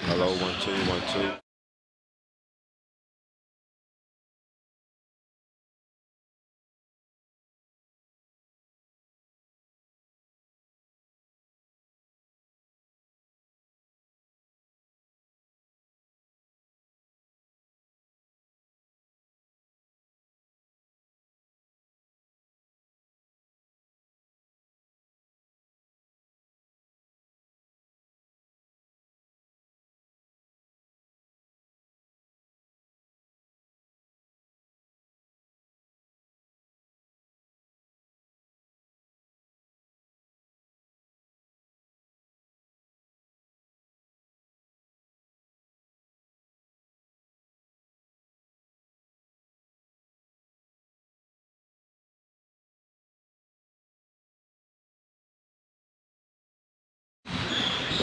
Hello, 1 2 1 2.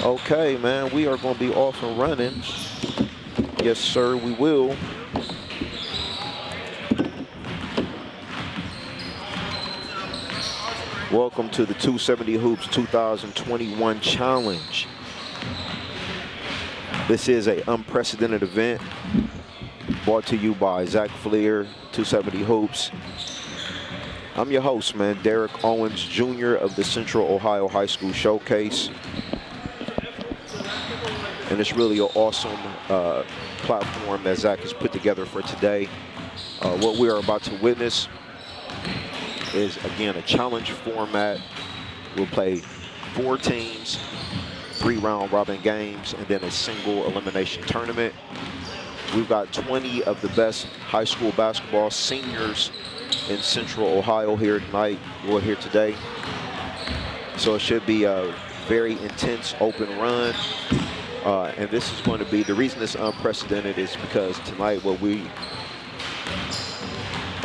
Okay, man, we are going to be off and running. Yes, sir, we will. Welcome to the 270 Hoops 2021 Challenge. This is an unprecedented event brought to you by Zach Fleer, 270 Hoops. I'm your host, man, Derek Owens Jr. of the Central Ohio High School Showcase. And it's really an awesome platform that Zach has put together for today. What we are about to witness is, again, a challenge format. We'll play 4 teams, 3 round-robin games, and then a single elimination tournament. We've got 20 of the best high school basketball seniors in Central Ohio here tonight, or here today. So it should be a very intense open run. And this is going to be, the reason it's unprecedented is because tonight what we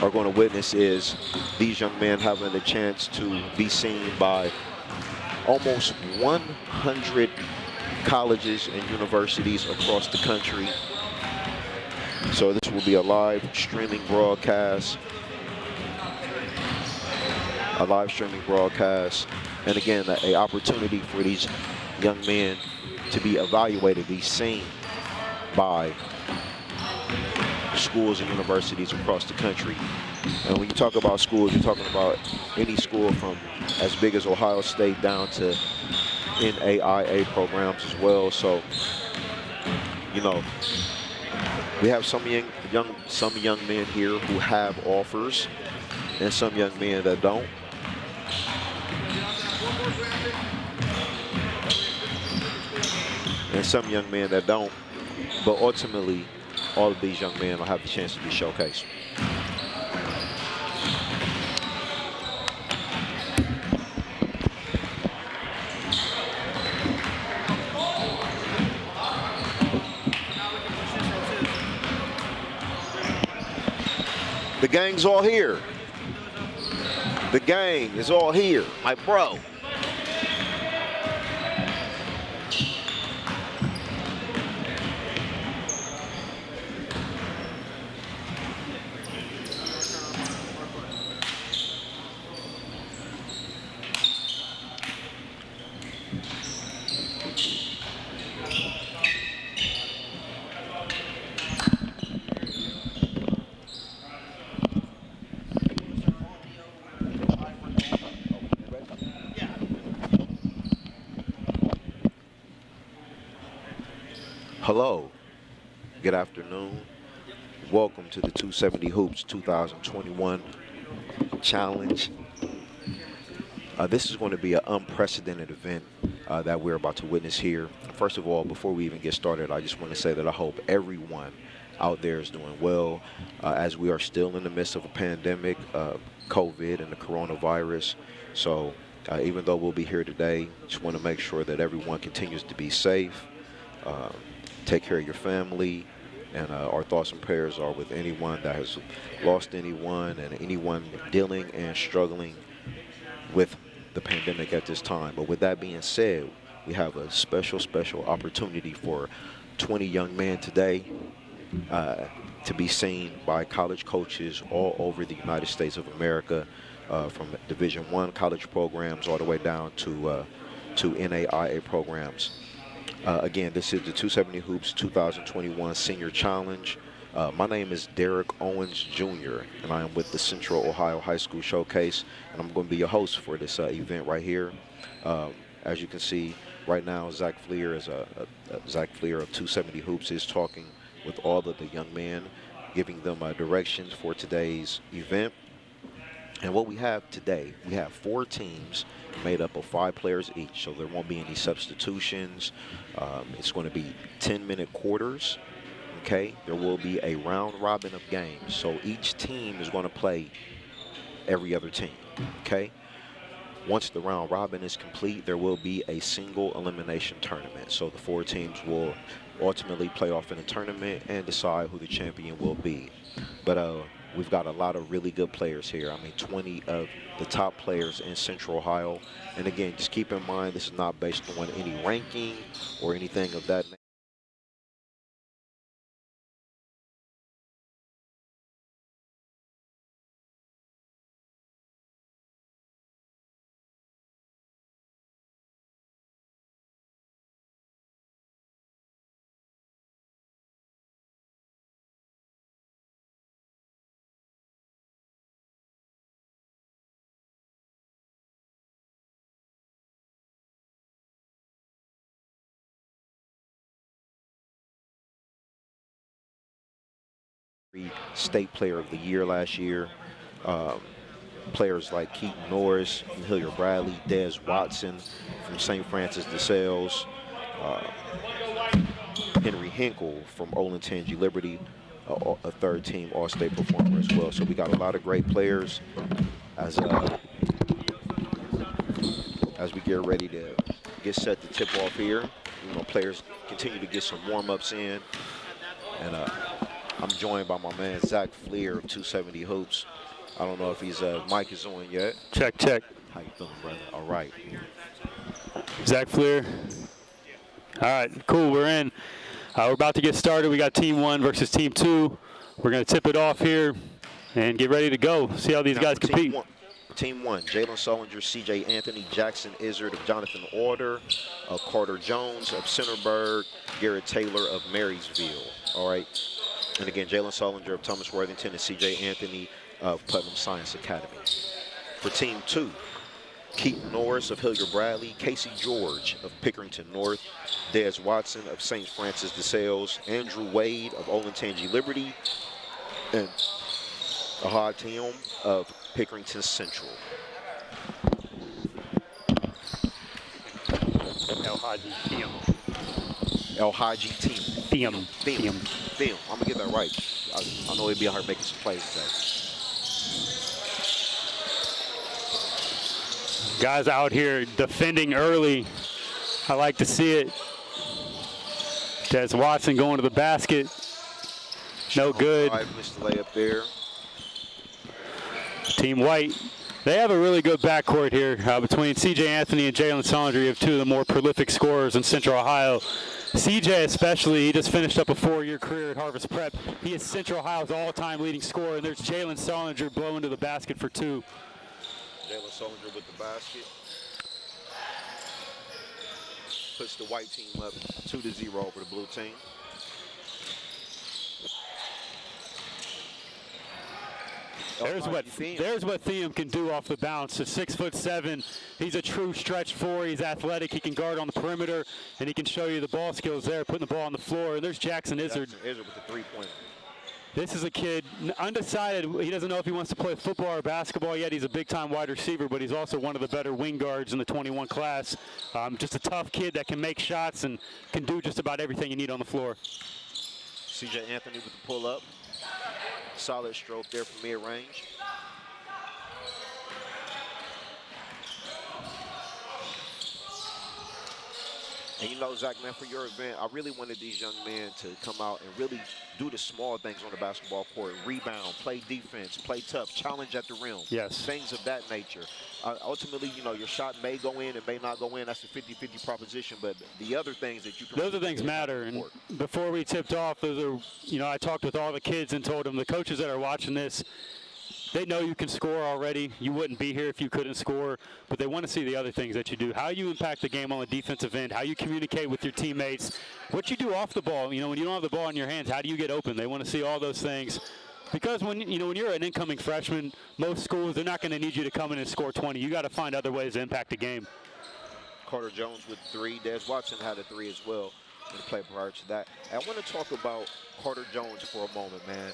are going to witness is these young men having the chance to be seen by almost 100 colleges and universities across the country. So this will be a live streaming broadcast. And again, an opportunity for these young men to be evaluated, be seen by schools and universities across the country. And when you talk about schools, you're talking about any school from as big as Ohio State down to NAIA programs as well. So, you know, we have some young men here who have offers, and some young men that don't. And some young men that don't. But ultimately, all of these young men will have the chance to be showcased. The gang's all here. The gang is all here, my bro. Hello, good afternoon. Welcome to the 270 Hoops 2021 Challenge. This is going to be an unprecedented event that we're about to witness here. First of all, before we even get started, I just want to say that I hope everyone out there is doing well as we are still in the midst of a pandemic, COVID and the coronavirus. So even though we'll be here today, just want to make sure that everyone continues to be safe. Take care of your family, and our thoughts and prayers are with anyone that has lost anyone and anyone dealing and struggling with the pandemic at this time. But with that being said, we have a special opportunity for 20 young men today to be seen by college coaches all over the United States of America, from Division I college programs all the way down to NAIA programs. Again, this is the 270 Hoops 2021 Senior Challenge. My name is Derek Owens Jr., and I am with the Central Ohio High School Showcase, and I'm going to be your host for this event right here. As you can see, right now, Zach Fleer of 270 Hoops is talking with all of the young men, giving them directions for today's event. And what we have today, we have 4 teams made up of 5 players each, so there won't be any substitutions. It's going to be 10-minute quarters, okay? There will be a round robin of games, so each team is going to play every other team, okay? Once the round robin is complete, there will be a single elimination tournament, so the 4 teams will ultimately play off in a tournament and decide who the champion will be. But we've got a lot of really good players here. I mean, 20 of the top players in Central Ohio. And again, just keep in mind, this is not based on any ranking or anything of that nature. State Player of the Year last year. Players like Keaton Norris from Hilliard Bradley, Des Watson from St. Francis de Sales, Henry Hinkle from Olentangy Liberty, a third-team All-State performer as well. So we got a lot of great players as we get ready to get set to tip off here. You know, players continue to get some warm-ups in, and I'm joined by my man Zach Fleer of 270 Hoops. I don't know if his mic is on yet. Check, check. How you feeling, brother? All right. Zach Fleer. All right, cool, we're in. We're about to get started. We got Team 1 versus Team 2. We're going to tip it off here and get ready to go. See how these guys compete. Team 1, Jalen Solinger, C.J. Anthony, Jackson Izzard of Jonathan Order, Carter Jones of Centerburg, Garrett Taylor of Marysville. All right. And again, Jalen Solinger of Thomas Worthington and C.J. Anthony of Putnam Science Academy. For Team 2, Keaton Norris of Hilliard Bradley, Casey George of Pickerington North, Des Watson of St. Francis de Sales, Andrew Wade of Olentangy Liberty, and Ahad Tim of Pickerington Central. El Haji Tim. El Haji Tim. Tim. I'm going to get that right. I know he'd be out here making some plays today. Guys out here defending early. I like to see it. Des Watson going to the basket. No good. Missed the layup there. Team White, they have a really good backcourt here between C.J. Anthony and Jalen Solinger. You have 2 of the more prolific scorers in Central Ohio. C.J. especially, he just finished up a 4-year career at Harvest Prep. He is Central Ohio's all-time leading scorer, and there's Jalen Solinger blowing to the basket for 2. Jalen Solinger with the basket. Puts the white team up 2-0 over the blue team. There's what Thiem can do off the bounce. At 6'7", he's a true stretch 4. He's athletic. He can guard on the perimeter, and he can show you the ball skills there, putting the ball on the floor. And there's Jackson Izzard. Jackson Izzard with the three-pointer. This is a kid, undecided. He doesn't know if he wants to play football or basketball yet. He's a big-time wide receiver, but he's also one of the better wing guards in the 21 class. Just a tough kid that can make shots and can do just about everything you need on the floor. C.J. Anthony with the pull-up. Solid stroke there from mid-range. And you know, Zach, man, for your event, I really wanted these young men to come out and really do the small things on the basketball court. Rebound, play defense, play tough, challenge at the rim. Yes. Things of that nature. Ultimately, you know, your shot may go in, it may not go in. That's a 50-50 proposition. But the other things that you can... Those are things matter. And before we tipped off, those are, you know, I talked with all the kids and told them, the coaches that are watching this, they know you can score already. You wouldn't be here if you couldn't score, but they want to see the other things that you do. How you impact the game on the defensive end, how you communicate with your teammates, what you do off the ball. You know, when you don't have the ball in your hands, how do you get open? They want to see all those things. Because when you're an incoming freshman, most schools, they're not going to need you to come in and score 20. You got to find other ways to impact the game. Carter Jones with 3. Des Watson had a 3 as well in the play prior to that. And I want to talk about Carter Jones for a moment, man.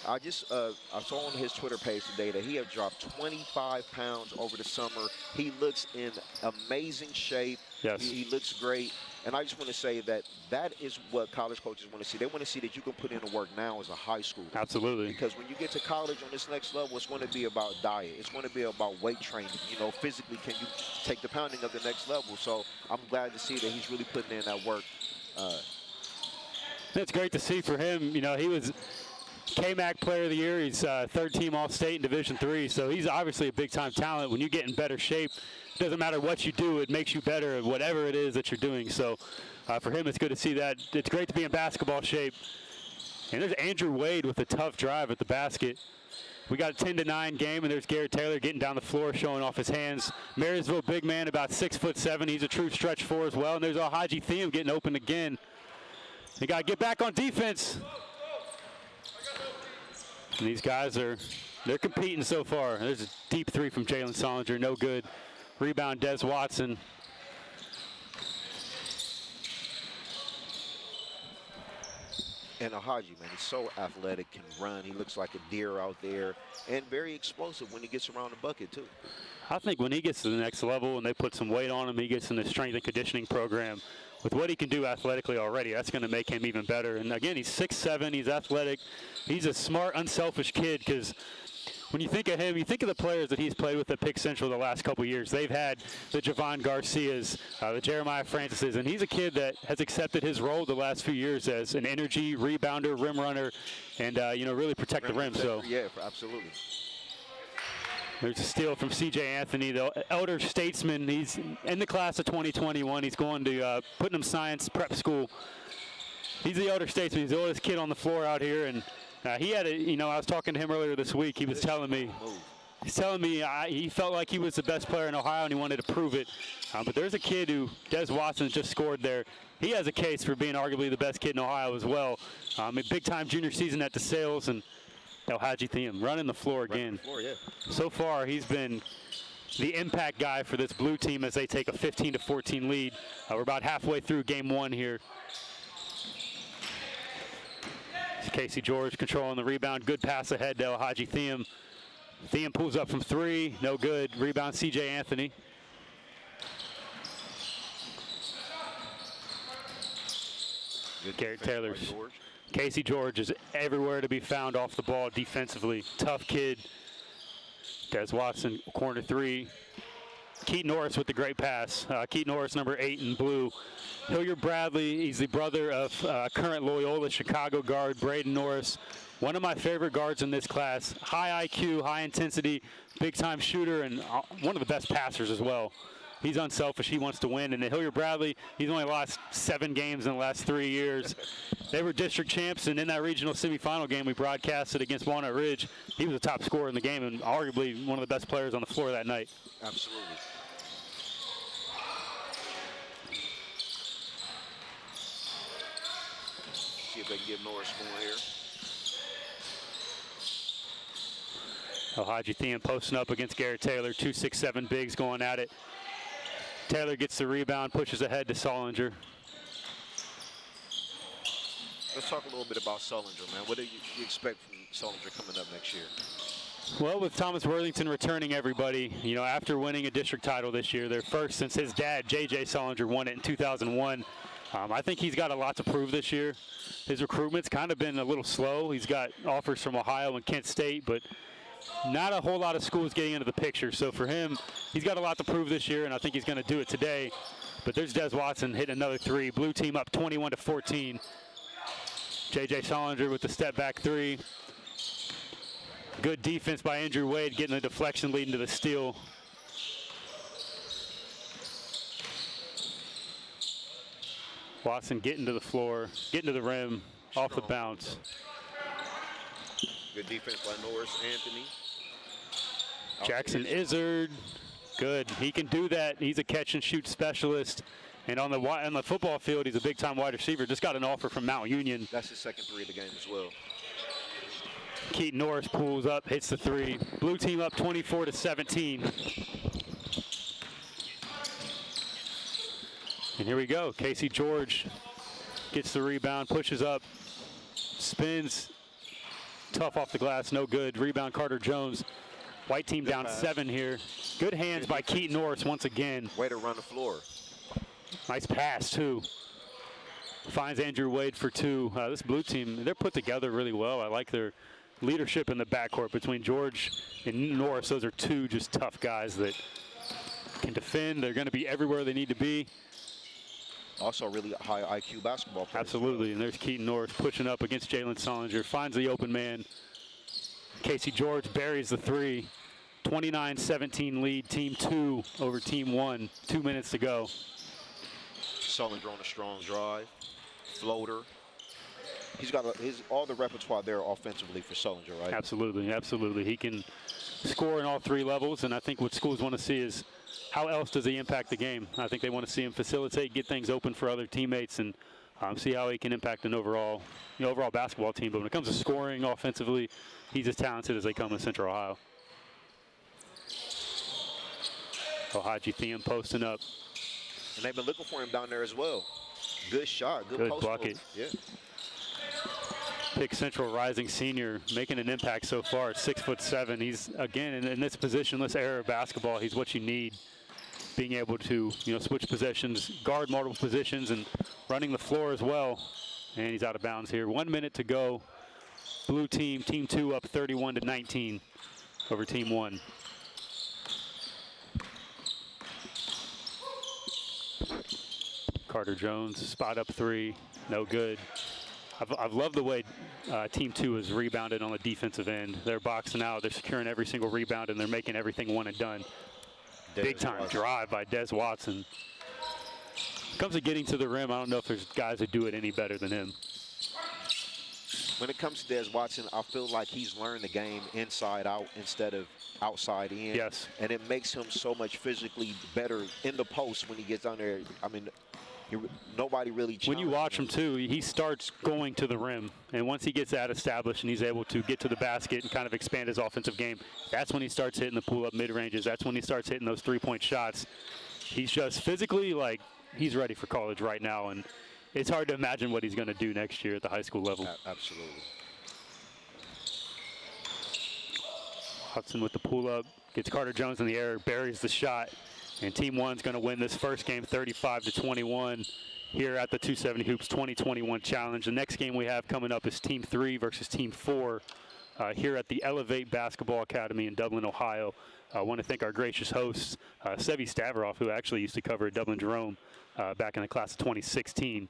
I saw on his Twitter page today that he had dropped 25 pounds over the summer. He looks in amazing shape. Yes. He looks great. And I just want to say that that is what college coaches want to see. They want to see that you can put in the work now as a high schooler. Absolutely. Because when you get to college on this next level, it's going to be about diet. It's going to be about weight training. You know, physically, can you take the pounding of the next level? So I'm glad to see that he's really putting in that work. It's great to see for him. You know, he was KMAC Player of the Year. He's third-team All-State in Division III, so he's obviously a big-time talent. When you get in better shape, it doesn't matter what you do, it makes you better at whatever it is that you're doing. So for him, it's good to see that. It's great to be in basketball shape. And there's Andrew Wade with a tough drive at the basket. We got a 10-9 game, and there's Garrett Taylor getting down the floor, showing off his hands. Marysville big man, about 6'7". He's a true stretch 4 as well. And there's Alhaji Thiem getting open again. They got to get back on defense. And these guys they're competing so far. There's a deep 3 from Jalen Solinger, no good. Rebound, Des Watson. And Alhaji, man, he's so athletic, can run. He looks like a deer out there, and very explosive when he gets around the bucket, too. I think when he gets to the next level and they put some weight on him, he gets in the strength and conditioning program. With what he can do athletically already, that's going to make him even better. And again, he's 6'7", he's athletic. He's a smart, unselfish kid, because when you think of him, you think of the players that he's played with at Pick Central the last couple years. They've had the Javon Garcias, the Jeremiah Francises, and he's a kid that has accepted his role the last few years as an energy rebounder, rim runner, and really protect the rim. So yeah, absolutely. There's a steal from C.J. Anthony, the elder statesman. He's in the class of 2021. He's going to Putnam Science Prep School. He's the elder statesman. He's the oldest kid on the floor out here, and he had I was talking to him earlier this week. He was telling me, he felt like he was the best player in Ohio and he wanted to prove it. But there's a kid who, Des Watson, just scored there. He has a case for being arguably the best kid in Ohio as well. A big-time junior season at DeSales, and Alhaji Thiem running the floor again. So far, he's been the impact guy for this blue team as they take a 15-14 lead. We're about halfway through game 1 here. Casey George controlling the rebound. Good pass ahead to Alhaji Thiem. Thiem pulls up from 3. No good. Rebound, C.J. Anthony. Garrett Taylor's. Casey George is everywhere to be found off the ball defensively. Tough kid. Des Watson, corner 3. Keaton Norris with the great pass. Keaton Norris, number 8 in blue. Hilliard Bradley, he's the brother of current Loyola Chicago guard Braden Norris. One of my favorite guards in this class. High IQ, high intensity, big-time shooter, and one of the best passers as well. He's unselfish. He wants to win. And then Hilliard Bradley, he's only lost 7 games in the last 3 years. They were district champs, and in that regional semifinal game we broadcasted against Walnut Ridge, he was the top scorer in the game and arguably one of the best players on the floor that night. Absolutely. See if they can get Norris going here. Alhaji Thiem posting up against Garrett Taylor. 2 6'7" bigs going at it. Taylor gets the rebound, pushes ahead to Solinger. Let's talk a little bit about Solinger, man. What do you expect from Solinger coming up next year? Well, with Thomas Worthington returning everybody, after winning a district title this year, their first since his dad, J.J. Solinger, won it in 2001. I think he's got a lot to prove this year. His recruitment's kind of been a little slow. He's got offers from Ohio and Kent State, but not a whole lot of schools getting into the picture. So for him, he's got a lot to prove this year, and I think he's going to do it today. But there's Des Watson hitting another 3. Blue team up 21-14. J.J. Solinger with the step-back 3. Good defense by Andrew Wade, getting the deflection leading to the steal. Watson getting to the floor, getting to the rim, off the bounce. Good defense by Norris Anthony. Jackson Izzard, good. He can do that. He's a catch and shoot specialist. And on the football field, he's a big-time wide receiver. Just got an offer from Mount Union. That's his second three of the game as well. Keaton Norris pulls up, hits the three. Blue team up 24-17. And here we go. Casey George gets the rebound, pushes up, spins. Tough off the glass, no good. Rebound, Carter Jones. White team down 7 here. Good hands by Keaton Norris once again. Way to run the floor. Nice pass, too. Finds Andrew Wade for 2. This blue team, they're put together really well. I like their leadership in the backcourt between George and Norris. Those are 2 just tough guys that can defend. They're going to be everywhere they need to be. Also really high IQ basketball players. Absolutely, and there's Keaton Norris pushing up against Jalen Solinger. Finds the open man. Casey George buries the 3. 29-17 lead, team 2 over team 1. 2 minutes to go. Solinger on a strong drive. Floater. He's got all the repertoire there offensively for Solinger, right? Absolutely, absolutely. He can score in all 3 levels, and I think what schools want to see is how else does he impact the game. I think they want to see him facilitate, get things open for other teammates, and see how he can impact an overall basketball team. But when it comes to scoring offensively, he's as talented as they come in Central Ohio. Haji Thiem posting up. And they've been looking for him down there as well. Good shot, good post bucket. Move. Yeah. Pick Central rising senior, making an impact so far at 6'7". He's again in this positionless era of basketball. He's what you need, being able to switch positions, guard multiple positions, and running the floor as well. And he's out of bounds here. 1 minute to go. Blue team, team 2 up 31-19 over team 1. Carter Jones, spot up 3, no good. I've loved the way Team 2 has rebounded on the defensive end. They're boxing out, they're securing every single rebound, and they're making everything one and done. Big time drive by Des Watson. Comes to getting to the rim, I don't know if there's guys that do it any better than him. When it comes to Des Watson, I feel like he's learned the game inside out instead of outside in. Yes. And it makes him so much physically better in the post when he gets on there. I mean, nobody really when you watch him too, he starts going to the rim, and once he gets that established and he's able to get to the basket and kind of expand his offensive game, that's when he starts hitting the pull-up mid-ranges. That's when he starts hitting those three-point shots. He's just physically, like, he's ready for college right now, and it's hard to imagine what he's going to do next year at the high school level. Absolutely. Hudson with the pull-up, gets Carter Jones in the air, buries the shot. And Team 1's going to win this first game 35-21 here at the 270 Hoops 2021 Challenge. The next game we have coming up is Team 3 versus Team 4 here at the Elevate Basketball Academy in Dublin, Ohio. I want to thank our gracious hosts, Sevi Stavroff, who actually used to cover at Dublin Jerome back in the class of 2016.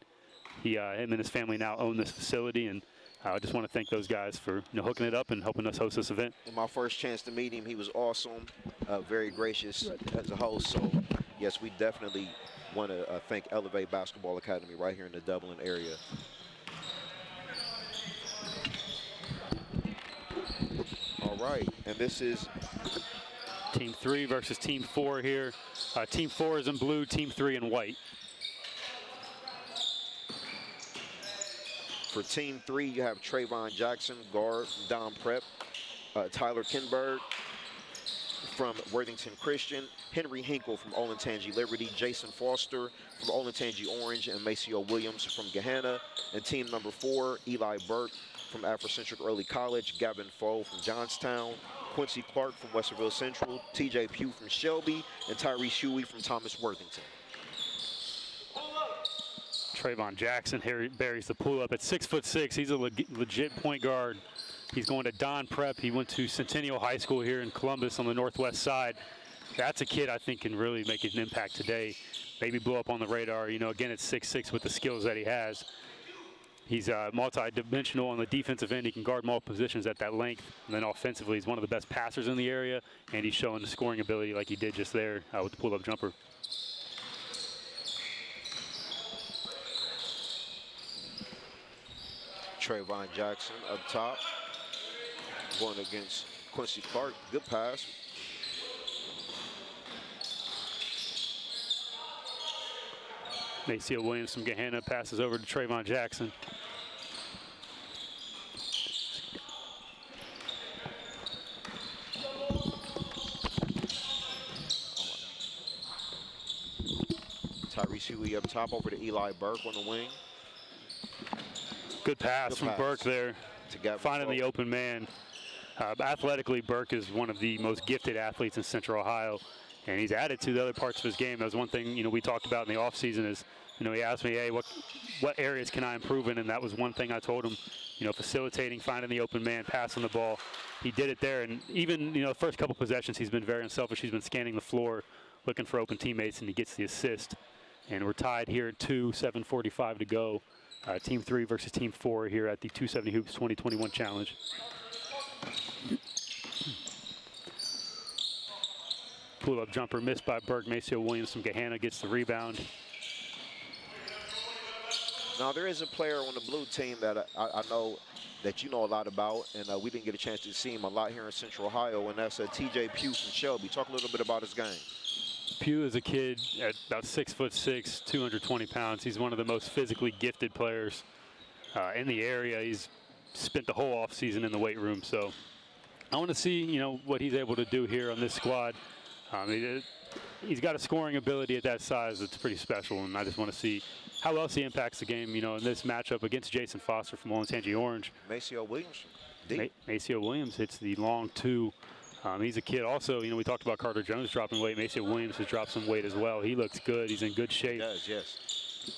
Him and his family now own this facility, and I just want to thank those guys for hooking it up and helping us host this event. In my first chance to meet him, he was awesome, very gracious as a host. So, yes, we definitely want to thank Elevate Basketball Academy right here in the Dublin area. All right, and this is Team 3 versus Team 4 here. Team 4 is in blue, Team 3 in white. For Team 3, you have Trayvon Jackson, guard from Don Prep, Tyler Kinberg from Worthington Christian, Henry Hinkle from Olentangy Liberty, Jason Foster from Olentangy Orange, and Maceo Williams from Gahanna. And team number 4, Eli Burke from Afrocentric Early College, Gavin Foe from Johnstown, Quincy Clark from Westerville Central, TJ Pugh from Shelby, and Tyrese Huey from Thomas Worthington. Trayvon Jackson buries the pull-up at 6'6". He's a legit point guard. He's going to Don Prep. He went to Centennial High School here in Columbus on the northwest side. That's a kid I think can really make an impact today. Maybe blow up on the radar. Again, it's 6'6" with the skills that he has. He's multi-dimensional on the defensive end. He can guard multiple positions at that length. And then offensively, he's one of the best passers in the area. And he's showing the scoring ability like he did just there with the pull-up jumper. Trayvon Jackson up top, going against Quincy Clark. Good pass. Maceo Williams from Gahanna passes over to Trayvon Jackson. Tyrese Huey up top over to Eli Burke on the wing. Good pass from Burke there, finding the open man. Athletically, Burke is one of the most gifted athletes in Central Ohio, and he's added to the other parts of his game. That was one thing, we talked about in the offseason is, he asked me, hey, what areas can I improve in? And that was one thing I told him, facilitating, finding the open man, passing the ball. He did it there, and even, the first couple possessions, he's been very unselfish. He's been scanning the floor, looking for open teammates, and he gets the assist. And we're tied here at 7:45 to go. Team 3 versus Team 4 here at the 270 Hoops 2021 Challenge. Pull-up jumper missed by Burke. Maceo Williams from Gahanna gets the rebound. Now, there is a player on the blue team that I know that you know a lot about, and we didn't get a chance to see him a lot here in Central Ohio, and that's TJ Pugh from Shelby. Talk a little bit about his game. Pugh is a kid at about 6'6", 220 pounds. He's one of the most physically gifted players in the area. He's spent the whole offseason in the weight room, so I want to see, what he's able to do here on this squad. He's got a scoring ability at that size that's pretty special, and I just want to see how else he impacts the game, in this matchup against Jason Foster from Olentangy Orange. Maceo Williams. Maceo Williams hits the long two. He's a kid also, we talked about Carter Jones dropping weight. Maceo Williams has dropped some weight as well. He looks good. He's in good shape. He does, yes.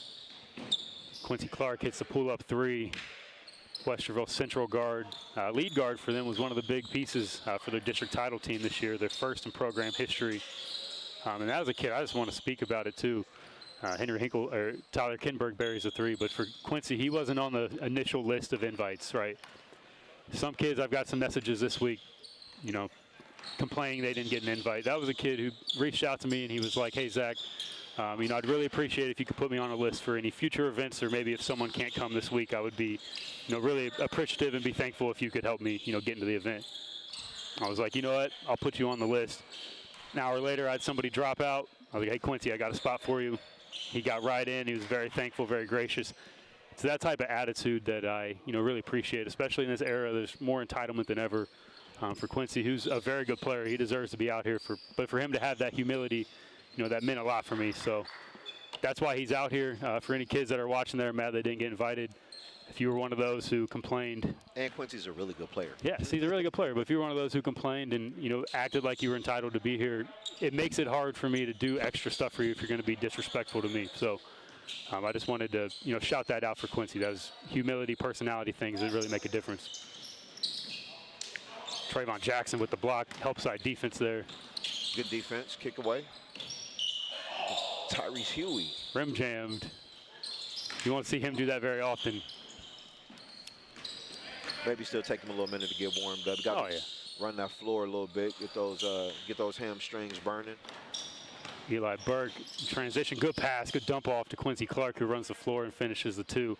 Quincy Clark hits the pull-up three. Westerville Central guard, lead guard for them, was one of the big pieces for their district title team this year, their first in program history. And that was a kid, I just want to speak about it too. Tyler Kinberg buries a three, but for Quincy, he wasn't on the initial list of invites, right? Some kids, I've got some messages this week, complaining they didn't get an invite. That was a kid who reached out to me and he was like, hey, Zach, I'd really appreciate it if you could put me on a list for any future events, or maybe if someone can't come this week, I would be, really appreciative and be thankful if you could help me, get into the event. I was like, you know what, I'll put you on the list. An hour later, I had somebody drop out. I was like, hey, Quincy, I got a spot for you. He got right in. He was very thankful, very gracious. It's that type of attitude that I, really appreciate, especially in this era. There's more entitlement than ever for Quincy, who's a very good player. He deserves to be out here, but for him to have that humility, that meant a lot for me. So that's why he's out here. For any kids that are watching that are mad they didn't get invited, if you were one of those who complained. And Quincy's a really good player. Yes, he's a really good player. But if you're one of those who complained and, acted like you were entitled to be here, it makes it hard for me to do extra stuff for you if you're going to be disrespectful to me. So I just wanted to, shout that out for Quincy. Those humility, personality things that really make a difference. Trayvon Jackson with the block, help side defense there. Good defense, kick away. Tyrese Huey. Rim jammed. You won't see him do that very often. Maybe still take him a little minute to get warmed up. Got to run that floor a little bit, get those hamstrings burning. Eli Burke, transition, good pass, good dump off to Quincy Clark, who runs the floor and finishes the two.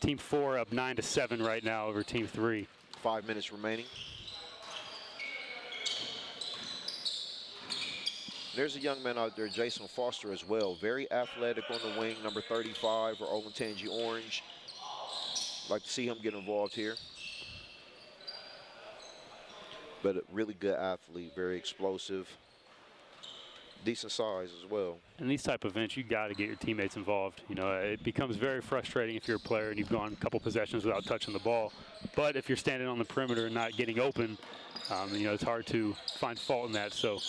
Team 4 up 9-7 right now over Team 3. 5 minutes remaining. There's a young man out there, Jason Foster as well. Very athletic on the wing, number 35 for Olentangy Orange. Like to see him get involved here. But a really good athlete, very explosive. Decent size as well. In these type of events, you got to get your teammates involved. It becomes very frustrating if you're a player and you've gone a couple possessions without touching the ball. But if you're standing on the perimeter and not getting open, it's hard to find fault in that. So,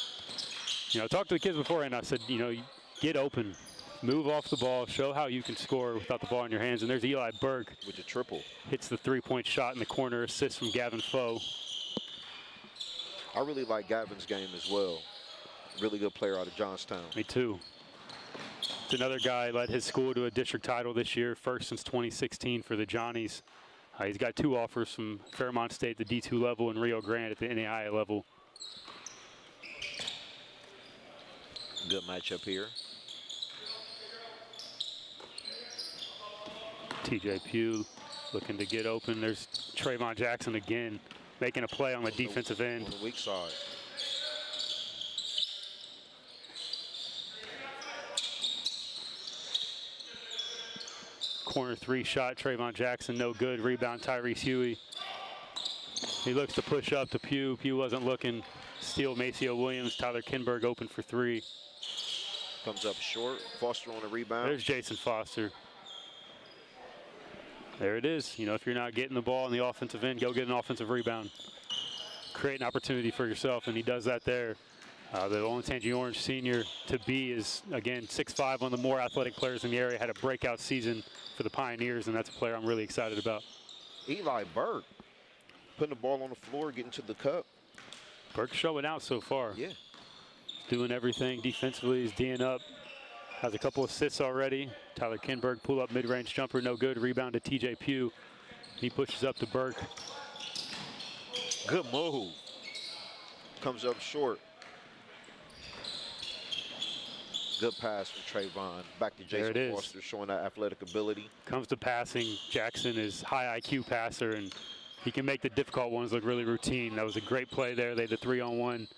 I talked to the kids before and I said, get open, move off the ball, show how you can score without the ball in your hands. And there's Eli Burke with the triple. Hits the three-point shot in the corner, assist from Gavin Foe. I really like Gavin's game as well. Really good player out of Johnstown. Me too. It's another guy led his school to a district title this year, first since 2016 for the Johnnies. He's got 2 offers from Fairmont State, the D2 level, and Rio Grande at the NAIA level. Good matchup here. TJ Pugh looking to get open. There's Trayvon Jackson again, making a play on the defensive end. On the weak side. Corner 3 shot, Trayvon Jackson, no good. Rebound, Tyrese Huey. He looks to push up to Pugh. Pugh wasn't looking. Steal, Maceo Williams. Tyler Kinberg open for 3. Comes up short. Foster on the rebound. There's Jason Foster. There it is. You know, if you're not getting the ball in the offensive end, go get an offensive rebound. Create an opportunity for yourself, and he does that there. The Olentangy Orange senior to be is, again, 6'5", one of the more athletic players in the area. Had a breakout season for the Pioneers, and that's a player I'm really excited about. Eli Burke putting the ball on the floor, getting to the cup. Burke showing out so far. Yeah. Doing everything defensively. He's D'ing up. Has a couple assists already. Tyler Kinberg pull up mid-range jumper, no good. Rebound to TJ Pugh. He pushes up to Burke. Good move. Comes up short. Good pass from Trayvon. Back to Jason Foster, showing that athletic ability. Comes to passing. Jackson is high IQ passer, and he can make the difficult ones look really routine. That was a great play there. They had the 3-on-1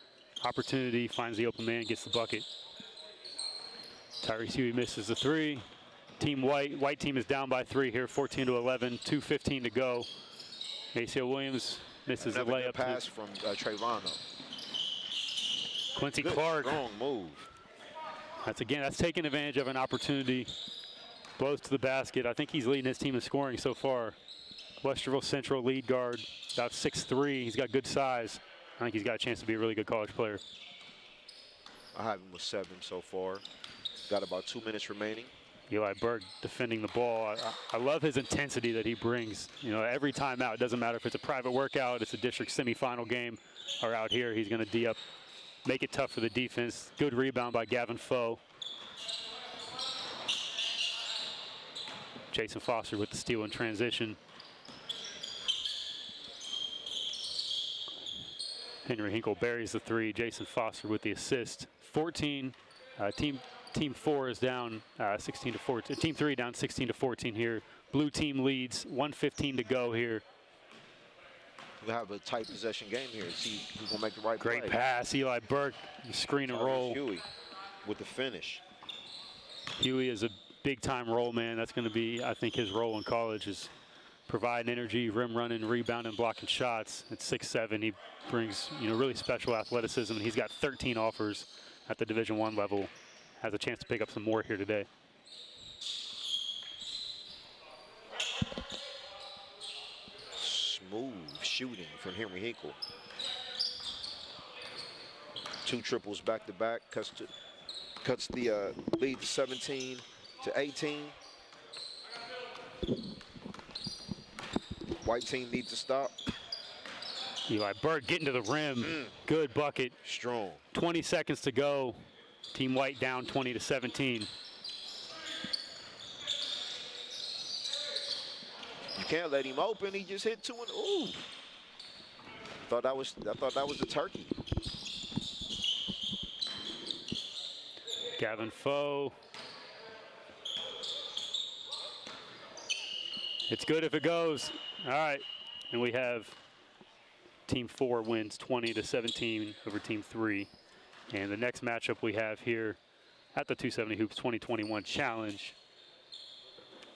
opportunity. Finds the open man, gets the bucket. Tyrese Huey misses the 3. Team White team is down by 3 here, 14-11, 2:15 to go. Maceo Williams misses the layup. Good pass from Trayvon. Quincy Good, Clark. strong move. That's taking advantage of an opportunity. Blows to the basket. I think he's leading his team in scoring so far. Westerville Central lead guard, about 6'3". He's got good size. I think he's got a chance to be a really good college player. I have him with 7 so far. Got about 2 minutes remaining. Eli Burke defending the ball. I love his intensity that he brings. You know, every time out, it doesn't matter if it's a private workout, it's a district semifinal game, or out here, he's going to D up, make it tough for the defense. Good rebound by Gavin Foe. Jason Foster with the steal in transition. Henry Hinkle buries the 3. Jason Foster with the assist. 14. Team 4 is down 16-14. Team 3 down 16-14 here. Blue team leads. 1:15 to go here. We'll have a tight possession game here. See who's gonna make the right play. Great pass, Eli Burke. Screen and roll. Huey with the finish. Huey is a big-time role man. That's going to be, I think, his role in college is providing energy, rim running, rebounding, blocking shots. At 6'7", he brings really special athleticism. He's got 13 offers at the Division I level. Has a chance to pick up some more here today. Smooth shooting from Henry Hinkle. 2 triples back to back. Cuts the lead to 17-18. White team needs to stop. Eli Burke getting to the rim. Good bucket. Strong. 20 seconds to go. Team White down 20-17. You can't let him open. He just hit 2 and ooh. I thought that was the turkey. Gavin Foe. It's good if it goes. All right, and we have Team 4 wins 20-17 over Team 3. And the next matchup we have here at the 270 Hoops 2021 Challenge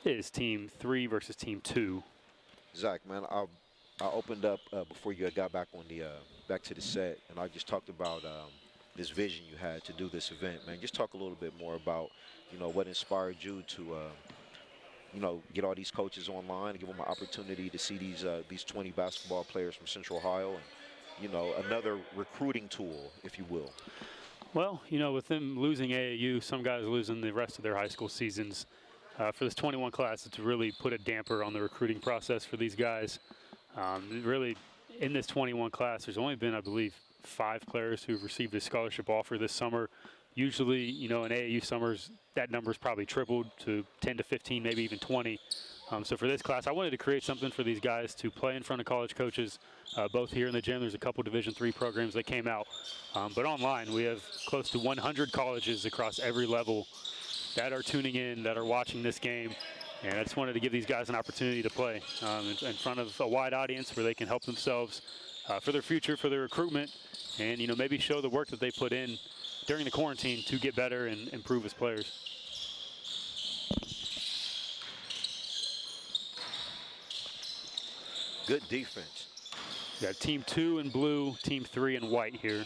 is Team 3 versus Team 2. Zach, man, I opened up before you got back on the back to the set, and I just talked about this vision you had to do this event, man. Just talk a little bit more about, what inspired you to, get all these coaches online and give them an opportunity to see these 20 basketball players from Central Ohio, and another recruiting tool, if you will. Well, with them losing AAU, some guys losing the rest of their high school seasons. For this 21 class, it's really put a damper on the recruiting process for these guys. Really, in this 21 class, there's only been, I believe, 5 players who've received a scholarship offer this summer. Usually, in AAU summers, that number's probably tripled to 10 to 15, maybe even 20. So for this class, I wanted to create something for these guys to play in front of college coaches, both here in the gym. There's a couple Division III programs that came out. But online, we have close to 100 colleges across every level that are tuning in, that are watching this game. And I just wanted to give these guys an opportunity to play in front of a wide audience where they can help themselves for their future, for their recruitment, and maybe show the work that they put in during the quarantine to get better and improve as players. Good defense. We got team 2 in blue, team 3 in white here.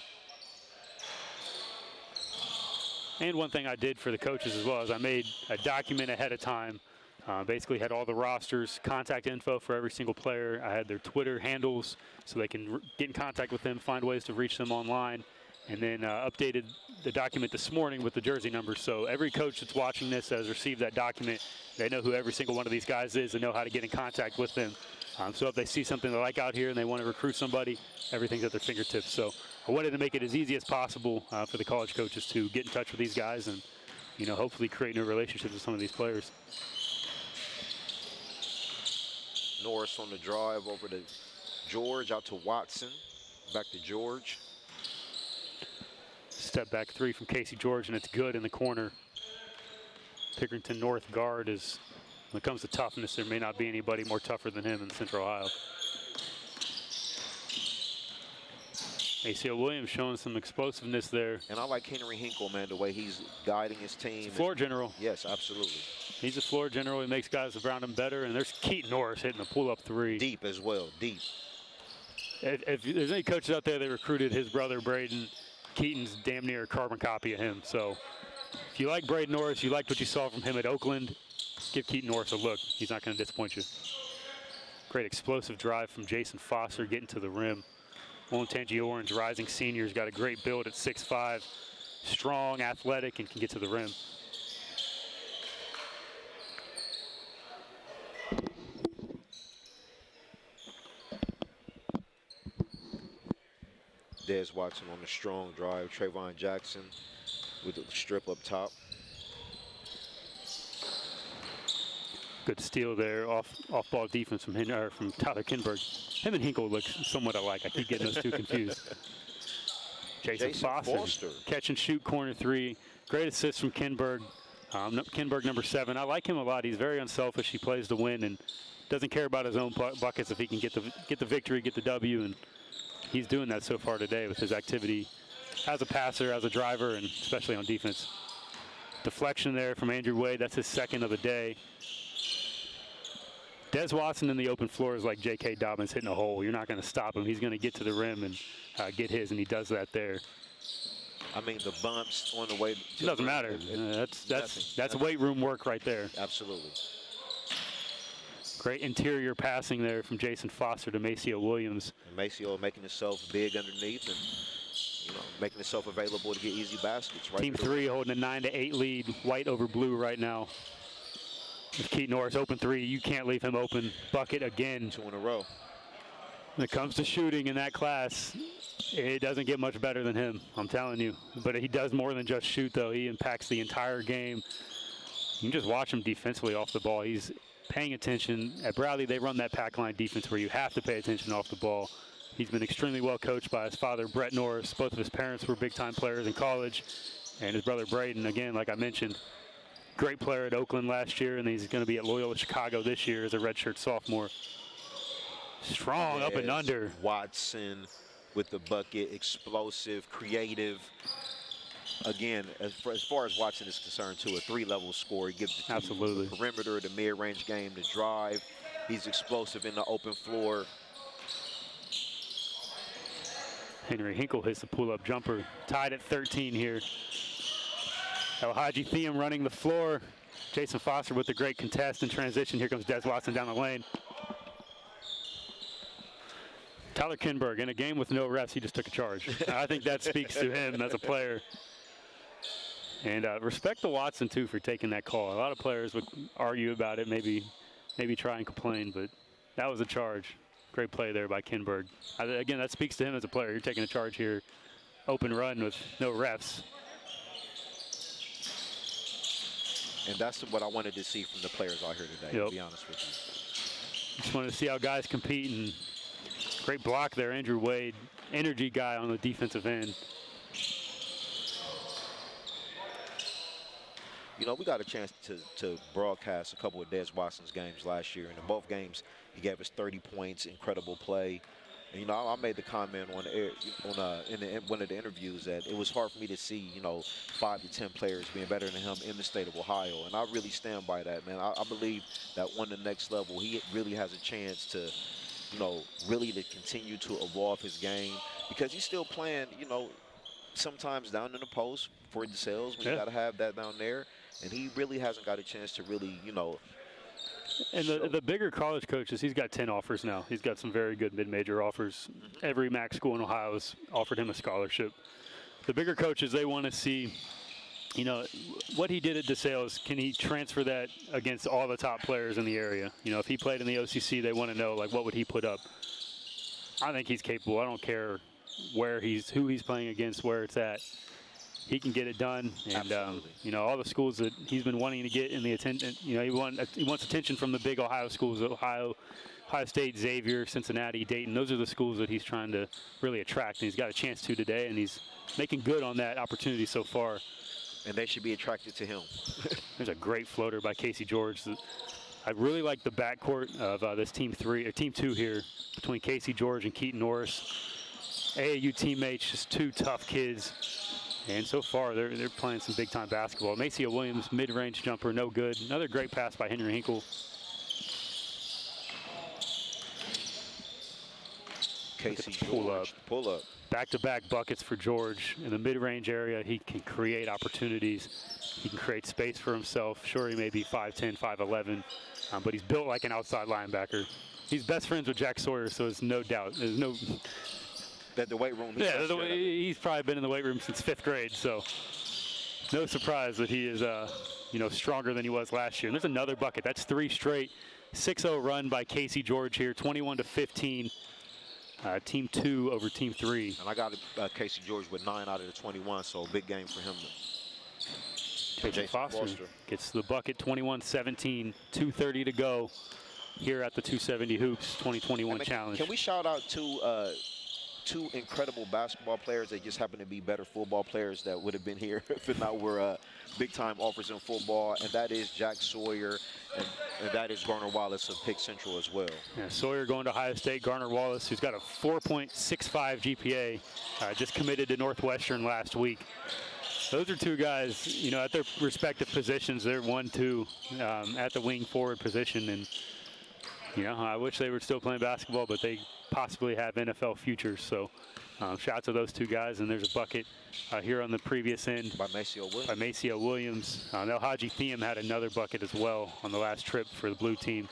And one thing I did for the coaches as well is I made a document ahead of time. Basically had all the rosters, contact info for every single player. I had their Twitter handles so they can get in contact with them, find ways to reach them online. And then updated the document this morning with the jersey numbers. So every coach that's watching this has received that document. They know who every single one of these guys is and know how to get in contact with them. So if they see something they like out here and they want to recruit somebody, everything's at their fingertips. So I wanted to make it as easy as possible for the college coaches to get in touch with these guys and, you know, hopefully create new relationships with some of these players. Norris on the drive over to George, out to Watson, back to George. Step back 3 from Casey George, and it's good in the corner. Pickerington North guard is, when it comes to toughness, there may not be anybody more tougher than him in Central Ohio. ACL Williams showing some explosiveness there. And I like Henry Hinkle, man, the way he's guiding his team. Floor general. Yes, absolutely. He's a floor general. He makes guys around him better. And there's Keaton Norris hitting a pull-up 3. Deep as well, deep. If there's any coaches out there that recruited his brother Braden, Keaton's damn near a carbon copy of him. So if you like Braden Norris, you liked what you saw from him at Oakland, give Keaton Norris a look. He's not going to disappoint you. Great explosive drive from Jason Foster getting to the rim. Olentangy Orange, rising senior's got a great build at 6'5", strong, athletic, and can get to the rim. Dez Watson on the strong drive. Trayvon Jackson with the strip up top. Good steal there, off-ball defense from Tyler Kinberg. Him and Hinkle look somewhat alike. I keep getting those two confused. Jason Foster, catch and shoot, corner 3. Great assist from Kinberg. Kinberg, number 7. I like him a lot. He's very unselfish. He plays to win and doesn't care about his own buckets if he can get the victory, get the W, and he's doing that so far today with his activity as a passer, as a driver, and especially on defense. Deflection there from Andrew Wade. That's his 2nd of the day. Des Watson in the open floor is like J.K. Dobbins hitting a hole. You're not going to stop him. He's going to get to the rim and get his, and he does that there. I mean, the bumps on the way. It doesn't matter. That's weight room work right there. Absolutely. Great interior passing there from Jason Foster to Maceo Williams. And Maceo making himself big underneath and, you know, making himself available to get easy baskets. Right. Team 3 holding a 9-8 lead, white over blue right now. With Keaton Norris, open 3. You can't leave him open. Bucket again. 2 in a row. When it comes to shooting in that class, it doesn't get much better than him, I'm telling you. But he does more than just shoot, though. He impacts the entire game. You can just watch him defensively off the ball. He's paying attention. At Bradley, they run that pack line defense where you have to pay attention off the ball. He's been extremely well coached by his father, Brett Norris. Both of his parents were big-time players in college. And his brother, Braden, again, like I mentioned, great player at Oakland last year, and he's going to be at Loyola Chicago this year as a redshirt sophomore. Strong up and under. Watson with the bucket, explosive, creative. Again, as far as Watson is concerned, too, a 3-level score. He gives the absolutely the perimeter, the mid-range game, the drive. He's explosive in the open floor. Henry Hinkle hits the pull-up jumper. Tied at 13 here. El-Hadji Thiam running the floor. Jason Foster with the great contest and transition. Here comes Des Watson down the lane. Tyler Kinberg, in a game with no refs, he just took a charge. I think that speaks to him as a player. And respect to Watson, too, for taking that call. A lot of players would argue about it, maybe try and complain, but that was a charge. Great play there by Kinberg. Again, that speaks to him as a player. You're taking a charge here. Open run with no refs. And that's what I wanted to see from the players out here today, to be honest with you. Just wanted to see how guys compete, and great block there, Andrew Wade. Energy guy on the defensive end. You know, we got a chance to broadcast a couple of Des Watson's games last year, and in both games, he gave us 30 points, incredible play. And, you know, I made the comment on air, in one of the interviews that it was hard for me to see, you know, 5 to 10 players being better than him in the state of Ohio. And I really stand by that, man. I believe that on the next level, he really has a chance to really to continue to evolve his game because he's still playing, sometimes down in the post for the sales when you got to have that down there. And he really hasn't got a chance to really, And the bigger college coaches, he's got 10 offers now. He's got some very good mid-major offers. Every MAC school in Ohio has offered him a scholarship. The bigger coaches, they want to see, what he did at DeSales, can he transfer that against all the top players in the area? If he played in the OCC, they want to know, what would he put up? I think he's capable. I don't care who he's playing against, where it's at. He can get it done, and all the schools that he's been wanting to get in the attention. He wants attention from the big Ohio schools: Ohio State, Xavier, Cincinnati, Dayton. Those are the schools that he's trying to really attract, and he's got a chance to today, and he's making good on that opportunity so far. And they should be attracted to him. There's a great floater by Casey George. I really like the backcourt of this team 2 here between Casey George and Keaton Norris. AAU teammates, just two tough kids. And so far, they're playing some big-time basketball. Maceo Williams, mid-range jumper, no good. Another great pass by Henry Hinkle. Casey George, pull up. Back-to-back buckets for George. In the mid-range area, he can create opportunities. He can create space for himself. Sure, he may be 5'10", 5'11", but he's built like an outside linebacker. He's best friends with Jack Sawyer, so there's no doubt. There's no... That the weight room. He's probably been in the weight room since 5th grade, so no surprise that he is, stronger than he was last year. And there's another bucket. That's 3 straight. 6-0 run by Casey George here, 21-15. Team 2 over Team 3. And I got Casey George with 9 out of the 21, so big game for him. Jason Foster gets the bucket, 21-17, 2:30 to go here at the 270 Hoops 2021 Challenge. Can we shout out to two incredible basketball players that just happen to be better football players that would have been here if it not were big-time offers in football, and that is Jack Sawyer and that is Garner Wallace of Pick Central as well. Yeah, Sawyer going to Ohio State, Garner Wallace, who's got a 4.65 GPA, just committed to Northwestern last week. Those are two guys, at their respective positions. They're 1-2 at the wing forward position, and I wish they were still playing basketball, but they possibly have NFL futures. So shout out to those two guys. And there's a bucket here on the previous end by Maceo Williams. Now Haji Thiem had another bucket as well on the last trip for the blue team.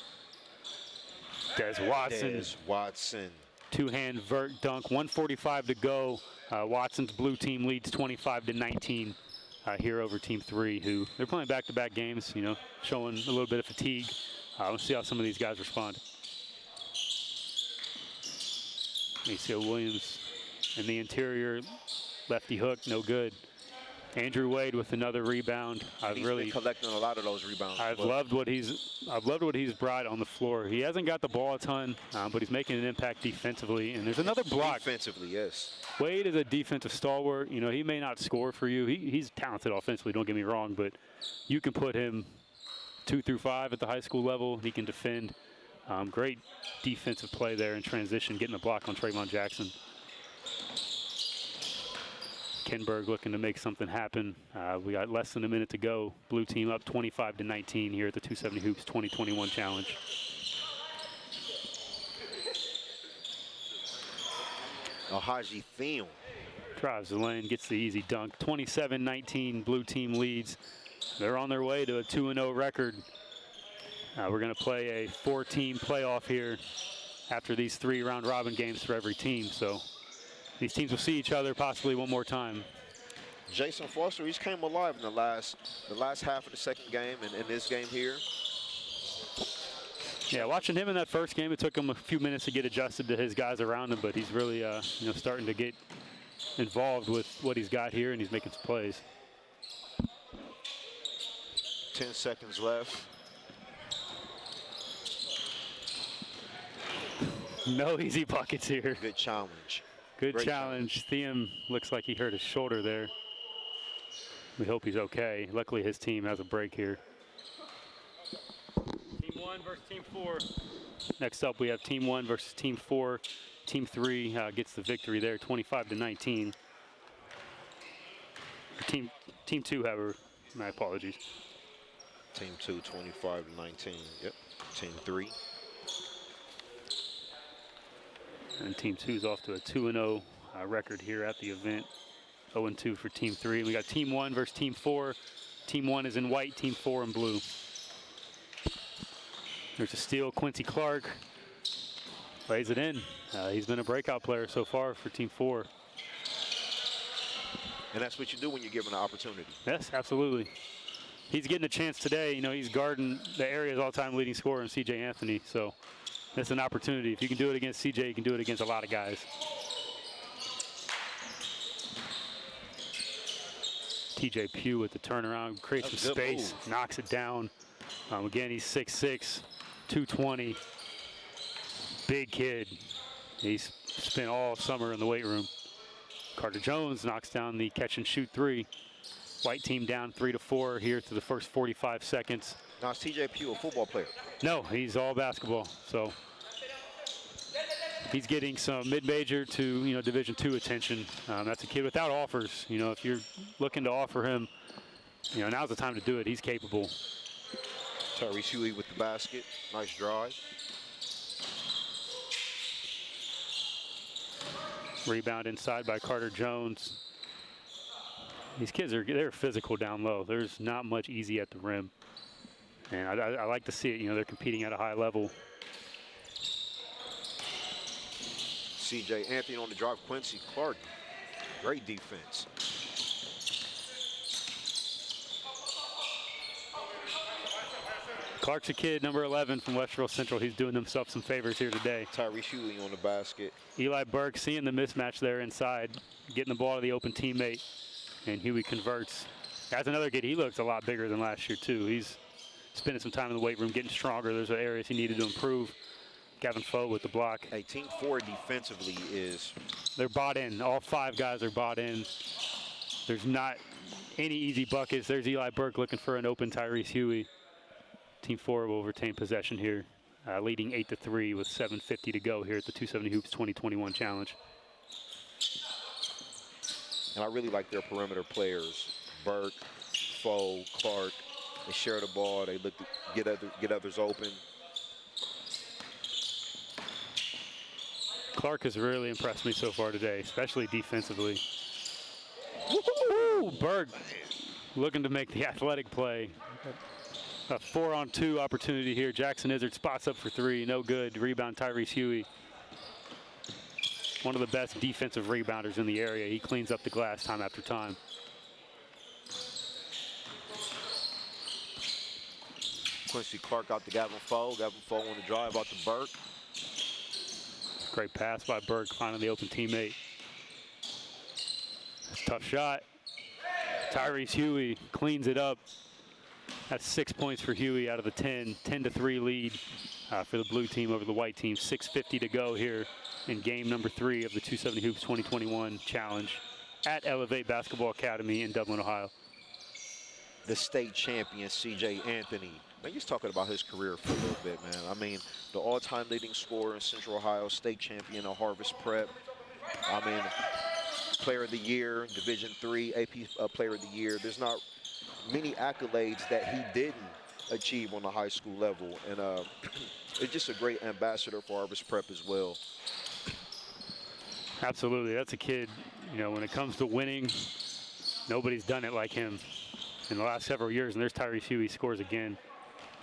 Des Watson. Two-hand vert dunk, 1:45 to go. Watson's blue team leads 25-19 here over Team 3, who they're playing back-to-back games, showing a little bit of fatigue. Let's see how some of these guys respond. Maceo Williams in the interior, lefty hook, no good. Andrew Wade with another rebound. He's been collecting a lot of those rebounds. I've loved what he's brought on the floor. He hasn't got the ball a ton, but he's making an impact defensively. And there's another block. Defensively, yes. Wade is a defensive stalwart. He may not score for you. He's talented offensively, don't get me wrong, but you can put him 2 through 5 at the high school level. He can defend. Great defensive play there in transition, getting the block on Trayvon Jackson. Kenberg looking to make something happen. We got less than a minute to go. Blue team up 25-19 here at the 270 Hoops 2021 Challenge. Haji Thiem drives the lane, gets the easy dunk. 27-19, blue team leads. They're on their way to a 2-0 record. We're going to play a 4-team playoff here after these 3 round-robin games for every team. So these teams will see each other possibly one more time. Jason Foster, he's came alive in the last half of the second game and in this game here. Yeah, watching him in that first game, it took him a few minutes to get adjusted to his guys around him, but he's really starting to get involved with what he's got here, and he's making some plays. 10 seconds left. No easy buckets here. Good challenge. Good challenge. Thiem looks like he hurt his shoulder there. We hope he's okay. Luckily, his team has a break here. Team 1 versus Team 4. Next up, we have Team 1 versus Team 4. Team 3 gets the victory there, 25-19. Team 2, however, my apologies. Team 2, 25-19. Yep. Team 3. And Team 2 is off to a 2-0 record here at the event. 0-2 for Team 3. We got Team 1 versus Team 4. Team 1 is in white, Team 4 in blue. There's a steal. Quincy Clark lays it in. He's been a breakout player so far for Team 4. And that's what you do when you're given an opportunity. Yes, absolutely. He's getting a chance today. You know, he's guarding the area's all-time leading scorer in C.J. Anthony. So that's an opportunity. If you can do it against C.J., you can do it against a lot of guys. T.J. Pugh with the turnaround, creates some space, knocks it down. Again, he's 6'6", 220. Big kid. He's spent all summer in the weight room. Carter Jones knocks down the catch-and-shoot three. White team down 3-4 here to the first 45 seconds. Now, is T.J. Pugh a football player? No, he's all basketball. So he's getting some mid-major to Division II attention. That's a kid without offers. You know, if you're looking to offer him, now's the time to do it. He's capable. Tyrese Huey with the basket. Nice drive. Rebound inside by Carter Jones. These kids they're physical down low. There's not much easy at the rim. And I like to see it. They're competing at a high level. C.J. Anthony on the drive. Quincy Clark. Great defense. Clark's a kid, number 11 from Westboro Central. He's doing himself some favors here today. Tyrese Huey on the basket. Eli Burke seeing the mismatch there inside, getting the ball to the open teammate, and Huey converts. That's another kid. He looks a lot bigger than last year, too. He's spending some time in the weight room, getting stronger. There's areas he needed to improve. Gavin Foe with the block. Hey, Team 4 defensively is... They're bought in. All 5 guys are bought in. There's not any easy buckets. There's Eli Burke looking for an open Tyrese Huey. Team 4 will retain possession here, leading 8-3 with 7:50 to go here at the 270 Hoops 2021 Challenge. And I really like their perimeter players. Burke, Foe, Clark. They share the ball. They look to get others open. Clark has really impressed me so far today, especially defensively. Woo! Berg looking to make the athletic play. A 4-on-2 opportunity here. Jackson Izzard spots up for 3. No good. Rebound Tyrese Huey. One of the best defensive rebounders in the area. He cleans up the glass time after time. Quincy Clark out to Gavin Foe. Gavin Foe on the drive out to Burke. Great pass by Burke, finding the open teammate. That's a tough shot. Tyrese Huey cleans it up. That's 6 points for Huey out of the 10. 10-3 lead for the blue team over the white team. 6:50 to go here in game number 3 of the 270 Hoops 2021 Challenge at Elevate Basketball Academy in Dublin, Ohio. The state champion, C.J. Anthony. Man, you're talking about his career for a little bit, man. I mean, the all-time leading scorer in Central Ohio, state champion at Harvest Prep. I mean, Player of the Year, Division III, AP Player of the Year. There's not many accolades that he didn't achieve on the high school level. And it's just a great ambassador for Harvest Prep as well. Absolutely. That's a kid, when it comes to winning, nobody's done it like him in the last several years. And there's Tyrese Huey, scores again.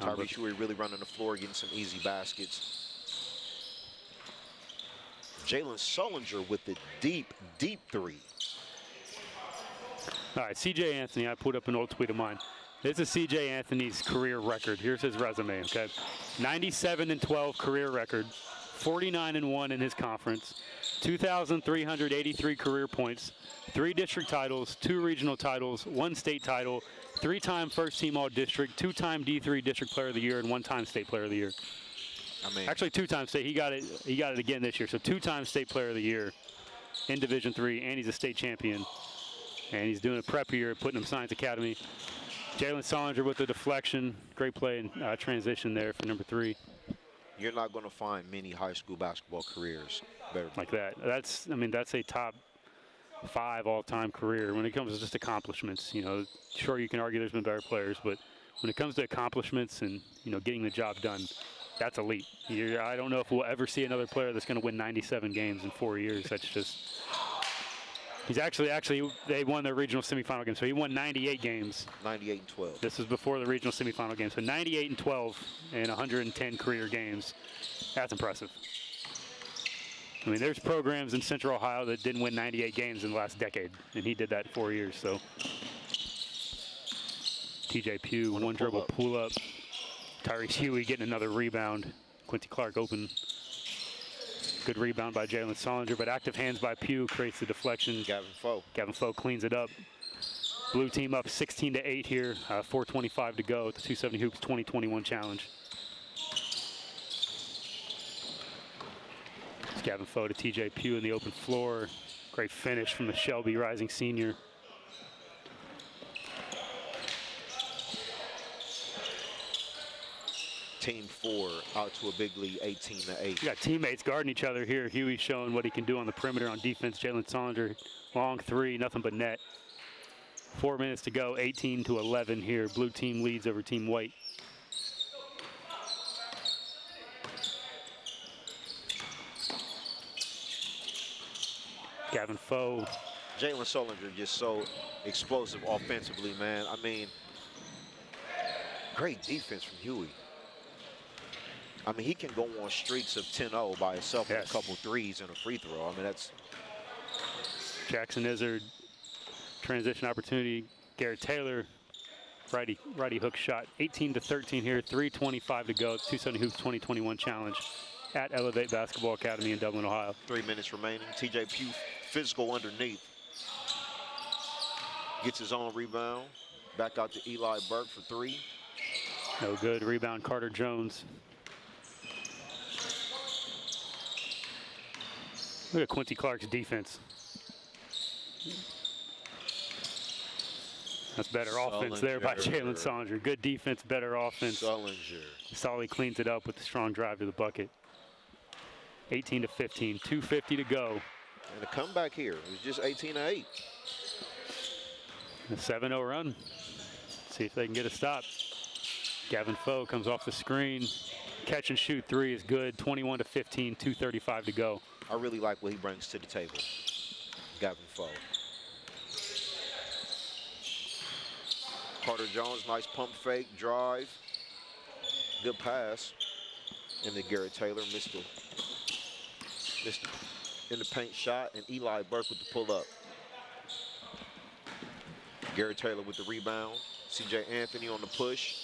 Tyrese Huey really running the floor, getting some easy baskets. Jalen Sullinger with the deep, deep 3. All right, C.J. Anthony, I put up an old tweet of mine. This is C.J. Anthony's career record. Here's his resume, okay? 97-12 career record, 49-1 in his conference, 2,383 career points, 3 district titles, 2 regional titles, 1 state title, 3-time first-team All-District, 2-time D3 District Player of the Year, and 1-time State Player of the Year. I mean, actually 2-time state. He got it again this year. So 2-time State Player of the Year in Division III, and he's a state champion. And he's doing a prep year, putting him Science Academy. Jalen Sullinger with the deflection. Great play and transition there for number 3. You're not going to find many high school basketball careers better like that. That's a top 5 all-time career. When it comes to just accomplishments, sure you can argue there's been better players, but when it comes to accomplishments and getting the job done, that's elite. I don't know if we'll ever see another player that's going to win 97 games in 4 years. That's just. He's actually they won their regional semifinal game, so he won 98 games. 98 and 12. This was before the regional semifinal game, so 98 and 12 in 110 career games. That's impressive. I mean, there's programs in Central Ohio that didn't win 98 games in the last decade, and he did that in 4 years. So TJ Pugh, one dribble pull up. Tyrese Huey getting another rebound. Quincy Clark open. Good rebound by Jalen Solinger, but active hands by Pugh creates the deflection. Gavin Foe cleans it up. Blue team up 16-8 here. 4:25 to go at the 270 Hoops 2021 Challenge. It's Gavin Foe to TJ Pugh in the open floor. Great finish from the Shelby rising senior. Team 4 out to a big lead, 18-8. You got teammates guarding each other here. Huey showing what he can do on the perimeter on defense. Jalen Solinger, long three, nothing but net. 4 minutes to go, 18-11 here. Blue team leads over team white. Gavin Foe. Jalen Solinger just so explosive offensively, man. I mean, great defense from Huey. I mean, he can go on streaks of 10-0 by himself with a couple threes and a free throw. I mean, that's... Jackson Izzard, transition opportunity. Garrett Taylor, righty hook shot. 18-13 here, 3:25 to go. 270 Hoops 2021 Challenge at Elevate Basketball Academy in Dublin, Ohio. 3 minutes remaining. TJ Pugh, physical underneath. Gets his own rebound. Back out to Eli Burke for three. No good. Rebound, Carter Jones. Look at Quincy Clark's defense. That's better offense there by Jalen Solinger. Good defense, better offense. Solly cleans it up with the strong drive to the bucket. 18-15, 2:50 to go. And a comeback here. It was just 18-8. A 7-0 run. See if they can get a stop. Gavin Foe comes off the screen. Catch and shoot three is good. 21-15, 2:35 to go. I really like what he brings to the table. Gavin Foe. Carter Jones, nice pump fake, drive. Good pass. And then Garrett Taylor missed in the paint shot, and Eli Burke with the pull up. Garrett Taylor with the rebound. CJ Anthony on the push.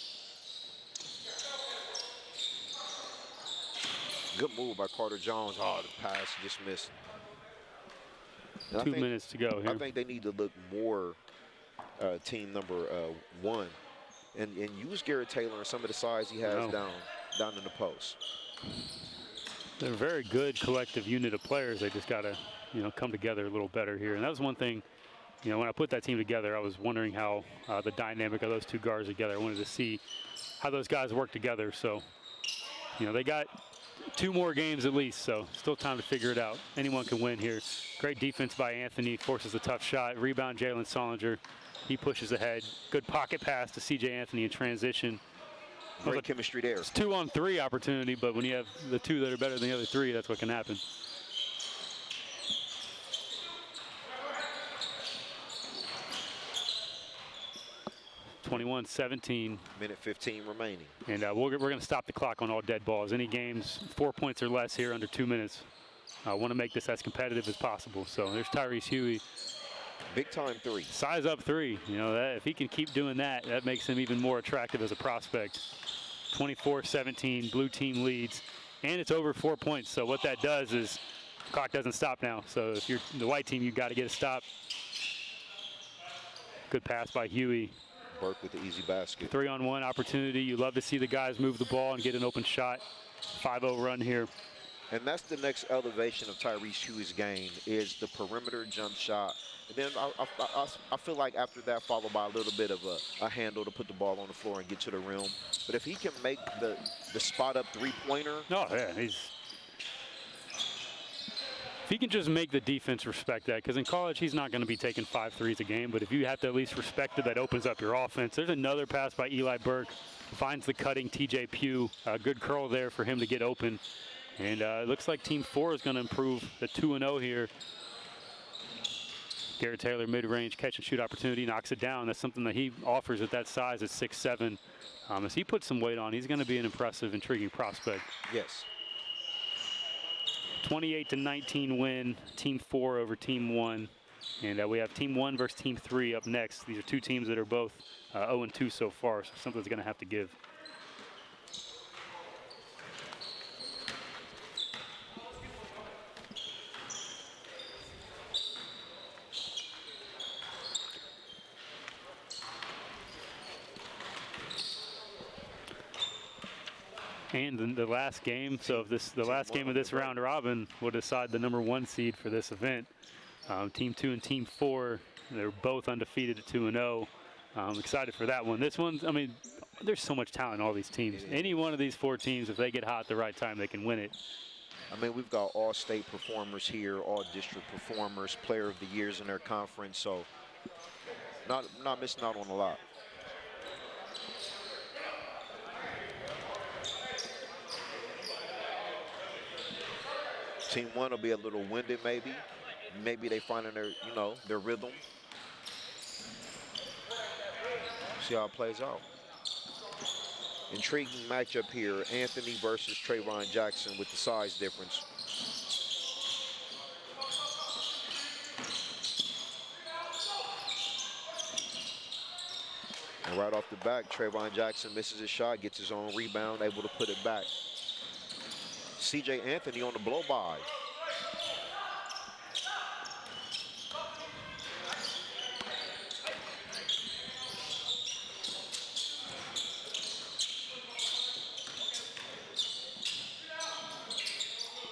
Good move by Carter Jones. Oh, the pass just missed. 2 minutes to go here. I think they need to look more team number 1 and use Garrett Taylor and some of the size he has down in the post. They're a very good collective unit of players. They just got to, come together a little better here. And that was one thing, when I put that team together, I was wondering how the dynamic of those two guards together. I wanted to see how those guys work together. So, they got 2 more games at least, so still time to figure it out. Anyone can win here. Great defense by Anthony, forces a tough shot. Rebound, Jalen Solinger. He pushes ahead. Good pocket pass to CJ Anthony in transition. Great chemistry there. It's 2-on-3 opportunity, but when you have the 2 that are better than the other 3, that's what can happen. (21-17). Minute 15 remaining. And we're going to stop the clock on all dead balls. Any games 4 points or less here under 2 minutes. I want to make this as competitive as possible. So there's Tyrese Huey. Big time 3. Size up 3. If he can keep doing that, that makes him even more attractive as a prospect. 24-17, blue team leads, and it's over 4 points. So what that does is the clock doesn't stop now. So if you're the white team, you've got to get a stop. Good pass by Huey. Burke with the easy basket. 3-on-1 opportunity. You love to see the guys move the ball and get an open shot. 5-0 run here. And that's the next elevation of Tyrese Huey's game, is the perimeter jump shot. And then I feel like after that, followed by a little bit of a handle to put the ball on the floor and get to the rim. But if he can make the spot up 3-pointer. Oh, yeah, he's he can just make the defense respect that, because in college he's not going to be taking 5 threes a game, but if you have to at least respect it, that opens up your offense. There's another pass by Eli Burke, finds the cutting TJ Pugh. Good curl there for him to get open. And it looks like Team 4 is going to improve the 2-0 here. Garrett Taylor, mid-range catch and shoot opportunity, knocks it down. That's something that he offers at that size at 6'7". As he puts some weight on, he's going to be an impressive, intriguing prospect. Yes. 28-19 win, Team 4 over Team 1. And we have Team 1 versus Team 3 up next. These are two teams that are both 0-2 so far, so something's going to have to give. And the last game, so if the last game of this round robin will decide the #1 seed for this event. Team 2 and Team 4, they're both undefeated at 2-0. I'm excited for that one. This one's, I mean, there's so much talent in all these teams. Any one of these 4 teams, if they get hot at the right time, they can win it. I mean, we've got all state performers here, all district performers, player of the years in their conference, so not missing out on a lot. Team 1 will be a little winded, maybe. Maybe they finding their, their rhythm. See how it plays out. Intriguing matchup here. Anthony versus Trayvon Jackson with the size difference. And right off the back, Trayvon Jackson misses his shot, gets his own rebound, able to put it back. CJ Anthony on the blow-by.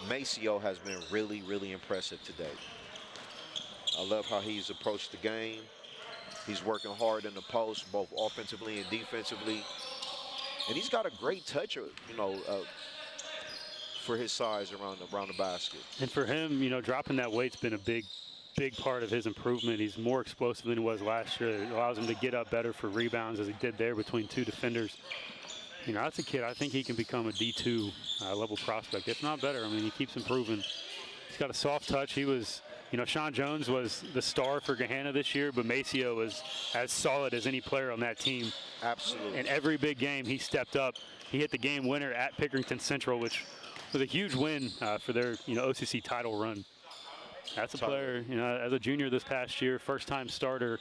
Maceo has been really, really impressive today. I love how he's approached the game. He's working hard in the post, both offensively and defensively. And he's got a great touch, for his size around the basket. And for him, dropping that weight's been a big part of his improvement. He's more explosive than he was last year. It allows him to get up better for rebounds, as he did there between 2 defenders. That's a kid. I think he can become a D2 level prospect, if not better. I mean, he keeps improving. He's got a soft touch. He was, Sean Jones was the star for Gahanna this year, but Maceo was as solid as any player on that team. Absolutely. And every big game, he stepped up. He hit the game winner at Pickerington Central, which was a huge win for their, OCC title run. That's a player, as a junior this past year, first-time starter.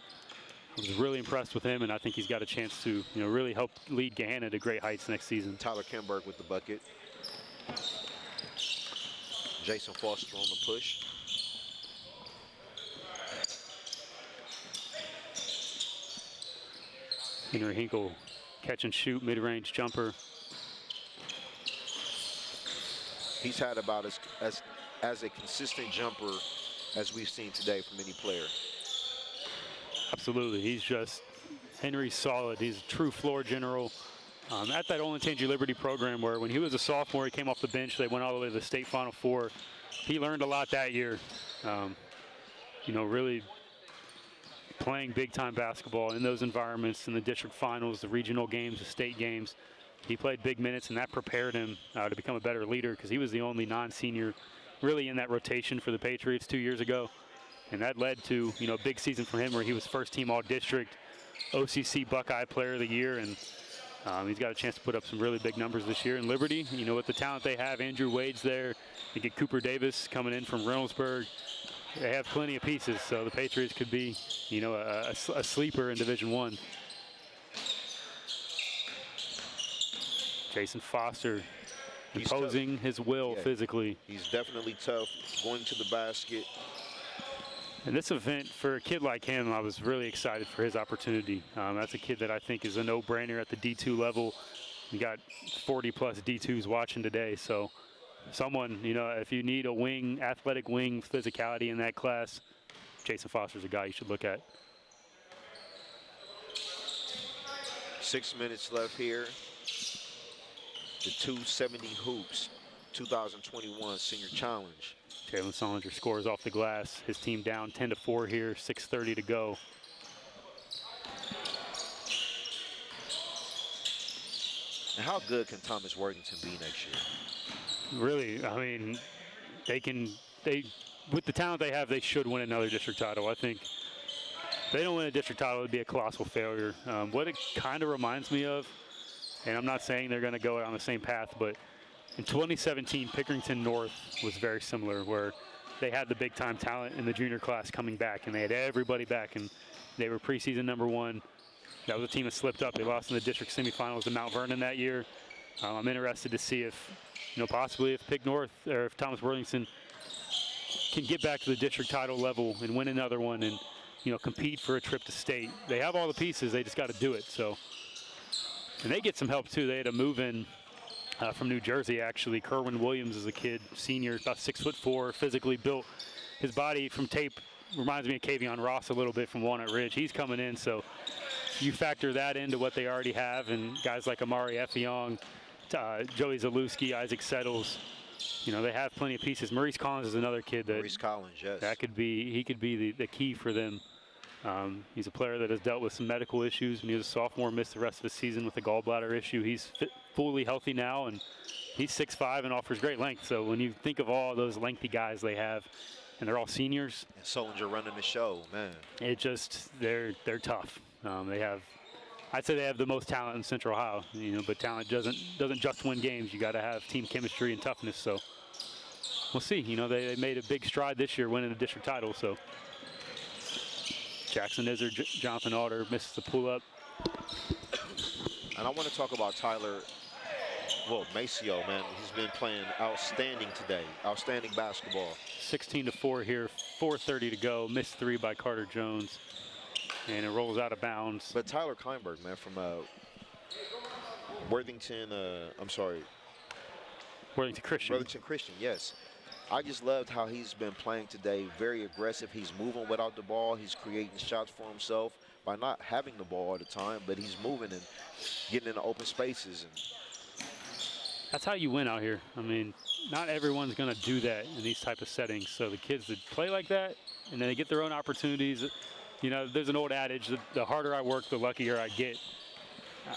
I was really impressed with him, and I think he's got a chance to, really help lead Gahanna to great heights next season. Tyler Kimberg with the bucket. Jason Foster on the push. Henry Hinkle, catch and shoot, mid-range jumper. He's had about as a consistent jumper as we've seen today from any player. Absolutely. Henry's solid. He's a true floor general. At that Olentangy Liberty program, where when he was a sophomore, he came off the bench. They went all the way to the state Final Four. He learned a lot that year. Really playing big-time basketball in those environments, in the district finals, the regional games, the state games. He played big minutes, and that prepared him to become a better leader, because he was the only non-senior really in that rotation for the Patriots 2 years ago. And that led to, a big season for him, where he was first-team All-District, OCC Buckeye Player of the Year, and he's got a chance to put up some really big numbers this year. In Liberty, with the talent they have, Andrew Wade's there. You get Cooper Davis coming in from Reynoldsburg. They have plenty of pieces, so the Patriots could be, a sleeper in Division I. Jason Foster imposing his will physically. He's definitely tough, going to the basket. And this event, for a kid like him, I was really excited for his opportunity. That's a kid that I think is a no-brainer at the D2 level. We got 40-plus D2s watching today, so someone, if you need a wing, athletic wing physicality in that class, Jason Foster's a guy you should look at. 6 minutes left here. The 270 Hoops 2021 Senior Challenge. Jalen Solinger scores off the glass. His team down 10-4 here, 6:30 to go. And how good can Thomas Worthington be next year? Really, I mean, with the talent they have, they should win another district title. I think if they don't win a district title, it would be a colossal failure. What it kind of reminds me of, and I'm not saying they're going to go on the same path, but in 2017, Pickerington North was very similar, where they had the big-time talent in the junior class coming back, and they had everybody back, and they were preseason #1. That was a team that slipped up. They lost in the district semifinals to Mount Vernon that year. I'm interested to see if, possibly if Pick North or if Thomas Worthington can get back to the district title level and win another one and, compete for a trip to state. They have all the pieces. They just got to do it. So, and they get some help too. They had a move in from New Jersey, actually. Kerwin Williams is a kid, senior, about 6'4", physically built. His body from tape reminds me of Kavion Ross a little bit from Walnut Ridge. He's coming in, so you factor that into what they already have, and guys like Amari Effiong, Joey Zalewski, Isaac Settles, they have plenty of pieces. Maurice Collins is another kid that Maurice Collins, yes. He could be the key for them. He's a player that has dealt with some medical issues. When he was a sophomore, missed the rest of the season with a gallbladder issue. He's fully healthy now, and he's 6'5" and offers great length. So when you think of all those lengthy guys they have, and they're all seniors. And Solinger running the show, man. They're tough. I'd say they have the most talent in Central Ohio, but talent doesn't just win games. You got to have team chemistry and toughness. So we'll see. They made a big stride this year, winning the district title. So Jackson Izzard, Jonathan Alder misses the pull-up. And I want to talk about Tyler. Well, Maceo, man, he's been playing outstanding today. Outstanding basketball. 16-4 here, 4:30 to go. Missed 3 by Carter Jones. And it rolls out of bounds. But Tyler Kleinberg, man, from Worthington Christian. Worthington Christian, yes. I just loved how he's been playing today. Very aggressive. He's moving without the ball. He's creating shots for himself by not having the ball all the time, but he's moving and getting into open spaces. And that's how you win out here. I mean, not everyone's going to do that in these type of settings. So the kids that play like that, and then they get their own opportunities. There's an old adage, the harder I work, the luckier I get.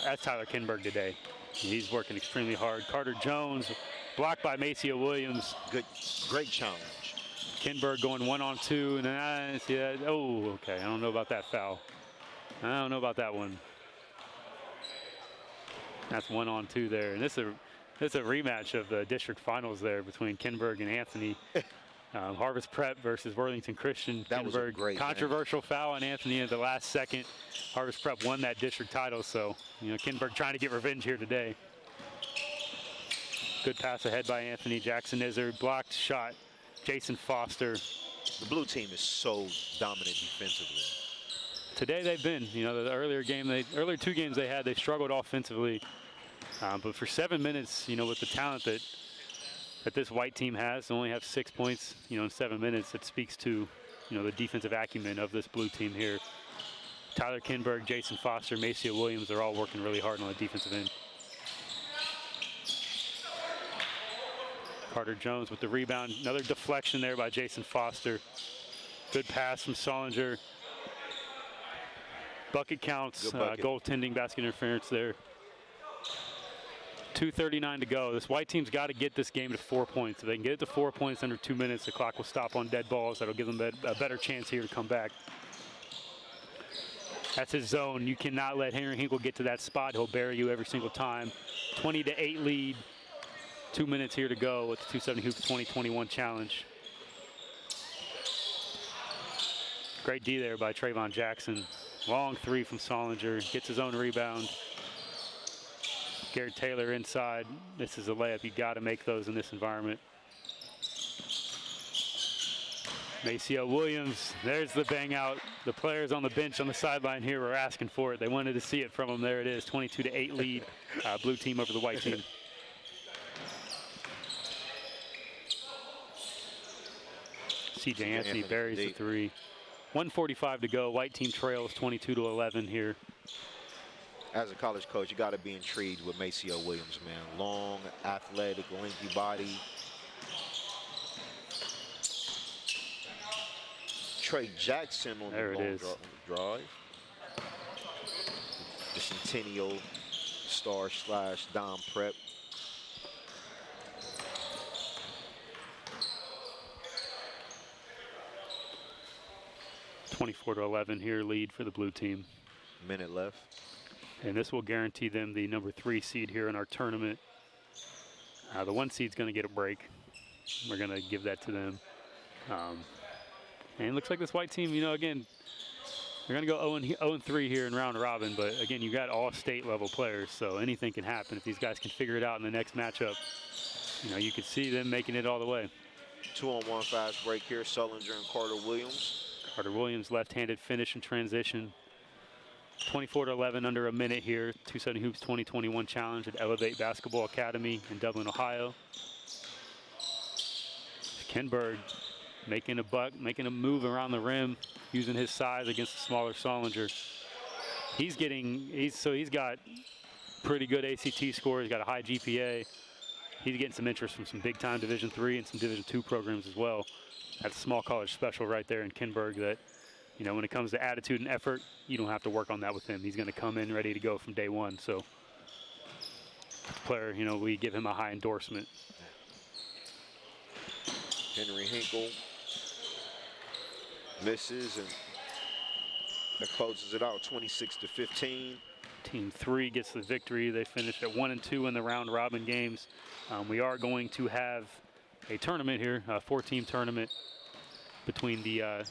That's Tyler Kinberg today. He's working extremely hard. Carter Jones, blocked by Maceo Williams. Great challenge. Kinberg going 1-on-2, and then okay. I don't know about that foul. I don't know about that one. That's 1-on-2 there, and this is a rematch of the district finals there between Kinberg and Anthony. Harvest Prep versus Worthington Christian. That was a great controversial foul on Anthony at the last second. Harvest Prep won that district title, so Kinberg trying to get revenge here today. Good pass ahead by Anthony. Jackson Izzard, blocked shot. Jason Foster. The blue team is so dominant defensively. Today they've been, the earlier 2 games they had, they struggled offensively. But for 7 minutes, with the talent that this white team has, to only have 6 points, in 7 minutes, it speaks to, the defensive acumen of this blue team here. Tyler Kinberg, Jason Foster, Maceo Williams, they're all working really hard on the defensive end. Carter Jones with the rebound. Another deflection there by Jason Foster. Good pass from Solinger. Bucket counts, goaltending, basket interference there. 2:39 to go. This white team's got to get this game to 4 points. If they can get it to 4 points under 2 minutes, the clock will stop on dead balls. That'll give them a better chance here to come back. That's his zone. You cannot let Henry Hinkle get to that spot. He'll bury you every single time. 20-8 lead. 2 minutes here to go with the 270 Hoops 2021 challenge. Great D there by Trayvon Jackson. Long 3 from Solinger. Gets his own rebound. Garrett Taylor inside. This is a layup. You got to make those in this environment. Maceo Williams, there's the bang out. The players on the bench on the sideline here were asking for it. They wanted to see it from him. There it is, 22-8 lead. Blue team over the white team. CJ Anthony buries the 3. 1:45 to go. White team trails 22-11 here. As a college coach, you got to be intrigued with Maceo Williams, man. Long, athletic, lengthy body. Trey Jackson on There the it long is. drive. The Centennial star / Dom Prep. (24-11) here, lead for the blue team. Minute left. And this will guarantee them the number 3 seed here in our tournament. The 1 seed's going to get a break. We're going to give that to them. And it looks like this white team, again, they're going to go 0-3 here in round robin. But again, you got all state level players, so anything can happen. If these guys can figure it out in the next matchup, you could see them making it all the way. 2-on-1 fast break here. Sullinger and Carter Williams. Carter Williams, left-handed finish and transition. 24-11, under a minute here. 270 Hoops 2021 Challenge at Elevate Basketball Academy in Dublin, Ohio. Kinberg making a move around the rim, using his size against the smaller Sullinger. He's got pretty good ACT score. He's got a high GPA. He's getting some interest from some big-time Division III and some Division II programs as well. That's a small college special right there in Kinberg that, when it comes to attitude and effort, you don't have to work on that with him. He's going to come in ready to go from day one. So, player, we give him a high endorsement. Henry Hinkle misses, and that closes it out 26-15. Team 3 gets the victory. They finished at 1-2 in the round robin games. We are going to have a tournament here, a 4-team tournament between the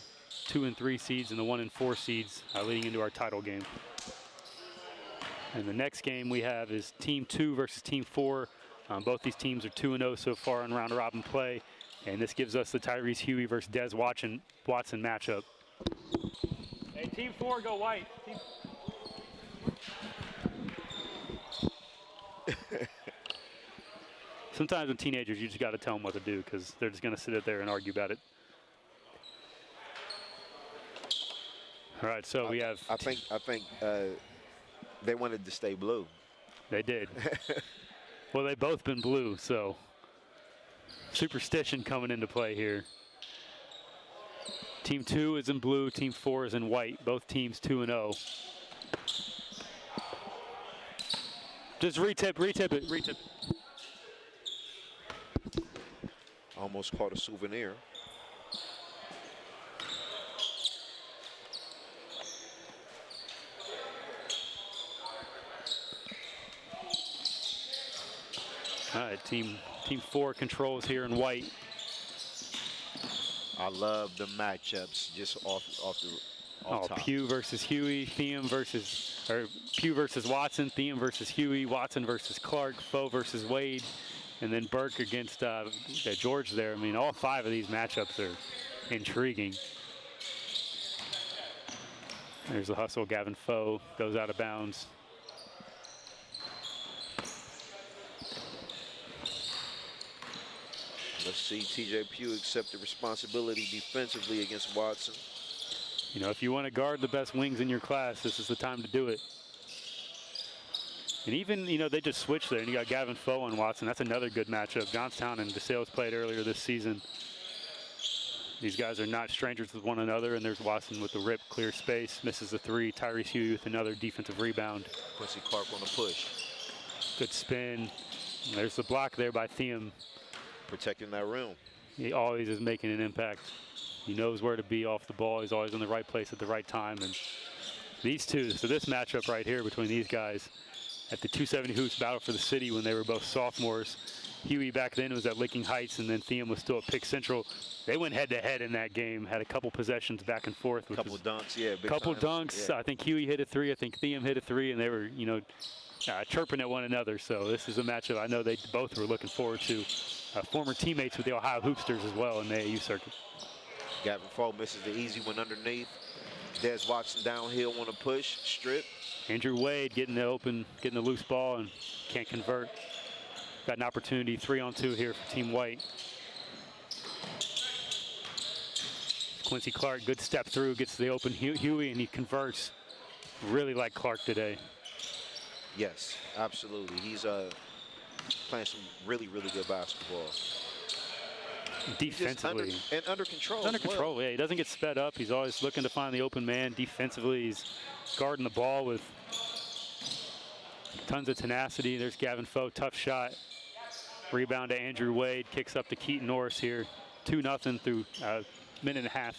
2 and 3 seeds and the 1 and 4 seeds leading into our title game. And the next game we have is Team 2 versus Team 4. Both these teams are 2-0 so far in round robin play. And this gives us the Tyrese Huey versus Des Watson matchup. Hey, Team 4, go white. Sometimes with teenagers, you just got to tell them what to do because they're just going to sit there and argue about it. All right, so we have. I think they wanted to stay blue. They did. Well, they've both been blue, so superstition coming into play here. Team 2 is in blue. Team 4 is in white. Both teams 2-0. Just retip it. Almost caught a souvenir. All right, team 4 controls here in white. I love the matchups just off top. Pugh versus Huey, Pugh versus Watson, Thiem versus Huey, Watson versus Clark, Foe versus Wade, and then Burke against George there. I mean, all 5 of these matchups are intriguing. There's the hustle. Gavin Foe goes out of bounds. Let's see TJ Pugh accept the responsibility defensively against Watson. If you want to guard the best wings in your class, this is the time to do it. And even, they just switched there, and you got Gavin Foe on Watson. That's another good matchup. Johnstown and DeSales played earlier this season. These guys are not strangers with one another, and there's Watson with the rip, clear space, misses the 3. Tyrese Huey with another defensive rebound. Quincy Clark on the push. Good spin. And there's the block there by Thiem. Protecting that rim. He always is making an impact. He knows where to be off the ball. He's always in the right place at the right time. And these two, so this matchup right here between these guys at the 270 Hoops Battle for the City when they were both sophomores. Huey back then was at Licking Heights, and then Thiem was still at Pick Central. They went head-to-head in that game, had a couple possessions back and forth. Couple dunks, yeah. Couple dunks. Yeah. I think Huey hit a 3. I think Thiem hit a 3, and they were, chirping at one another. So this is a matchup I know they both were looking forward to. Former teammates with the Ohio Hoopsters as well in the AAU circuit. Gavin Foe misses the easy one underneath. Des Watson downhill on a push, strip. Andrew Wade getting the loose ball and can't convert. Got an opportunity 3-on-2 here for Team White. Quincy Clark, good step through, gets the open Huey, and he converts. Really like Clark today. Yes, absolutely. He's playing some really, really good basketball. defensively. Under control. Under control, yeah. He doesn't get sped up. He's always looking to find the open man. Defensively, he's guarding the ball with tons of tenacity. There's Gavin Foe, tough shot. Rebound to Andrew Wade, kicks up to Keaton Norris here. 2-0 through a minute and a half.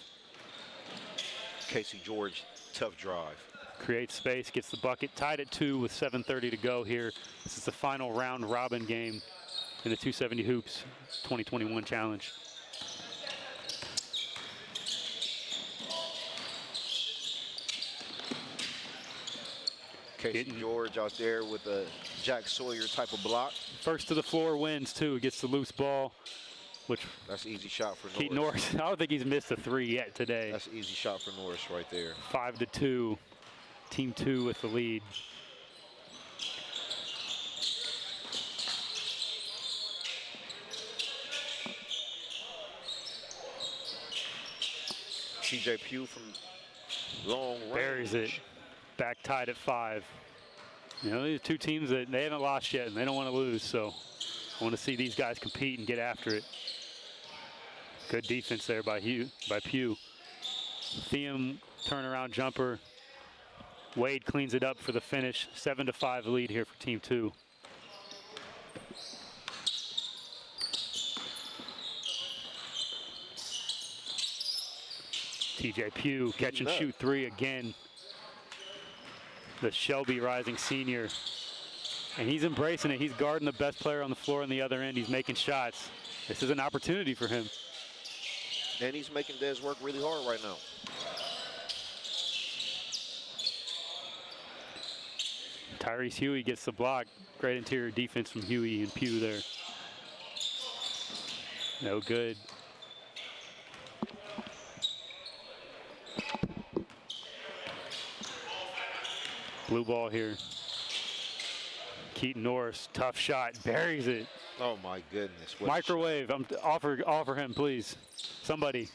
Casey George, tough drive. Creates space, gets the bucket, tied at 2 with 7:30 to go here. This is the final round robin game in the 270 Hoops 2021 Challenge. Casey George out there with a Jack Sawyer type of block. First to the floor wins too. Gets the loose ball, which that's an easy shot for Norris. Keaton Norris. I don't think he's missed a 3 yet today. That's an easy shot for Norris right there. 5-2. Team 2 with the lead. TJ Pugh from long range. Buries it. Back tied at 5. You know, these are two teams that they haven't lost yet, and they don't want to lose. So I want to see these guys compete and get after it. Good defense there by Pugh. Thiem turnaround jumper. Wade cleans it up for the finish. 7-5 lead here for Team 2. TJ Pugh catch and shoot 3 again. The Shelby Rising senior. And he's embracing it. He's guarding the best player on the floor on the other end. He's making shots. This is an opportunity for him. And he's making Dez work really hard right now. Tyrese Huey gets the block. Great interior defense from Huey and Pugh there. No good. Blue ball here. Keaton Norris, tough shot, buries it. Oh my goodness. Microwave, offer him, please. Somebody.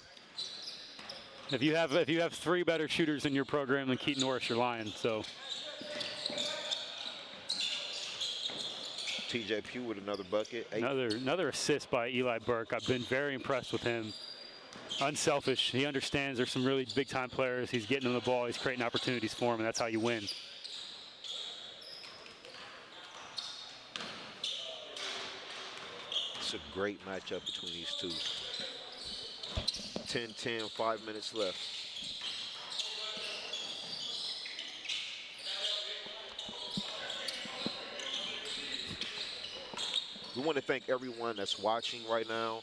If you have 3 better shooters in your program than Keaton Norris, you're lying. So TJ Pugh with another bucket. 8. Another assist by Eli Burke. I've been very impressed with him. Unselfish. He understands there's some really big time players. He's getting them the ball. He's creating opportunities for them, and that's how you win. It's a great matchup between these two. 10-10, 5 minutes left. We want to thank everyone that's watching right now,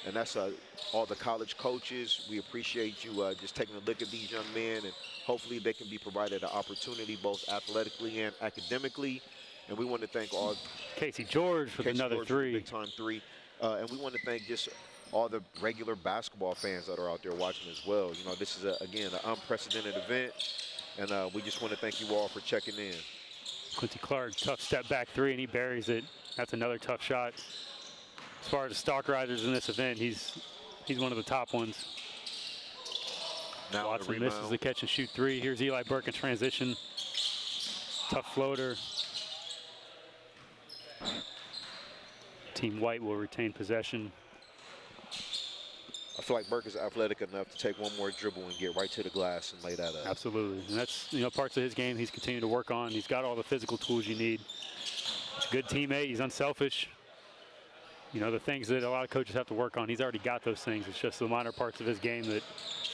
and that's all the college coaches. We appreciate you just taking a look at these young men, and hopefully they can be provided an opportunity both athletically and academically. And we want to thank all Casey George with another 3. Big time 3. And we want to thank just all the regular basketball fans that are out there watching as well. You know, this is, again, an unprecedented event. And we just want to thank you all for checking in. Quincy Clark, tough step back 3, and he buries it. That's another tough shot. As far as stalk riders in this event, he's one of the top ones. Now Watson misses the catch and shoot 3. Here's Eli Burke in transition. Tough floater. Team White will retain possession. I feel like Burke is athletic enough to take one more dribble and get right to the glass and lay that up. Absolutely. And that's, you know, parts of his game he's continuing to work on. He's got all the physical tools you need. He's a good teammate. He's unselfish. You know, the things that a lot of coaches have to work on, he's already got those things. It's just the minor parts of his game that,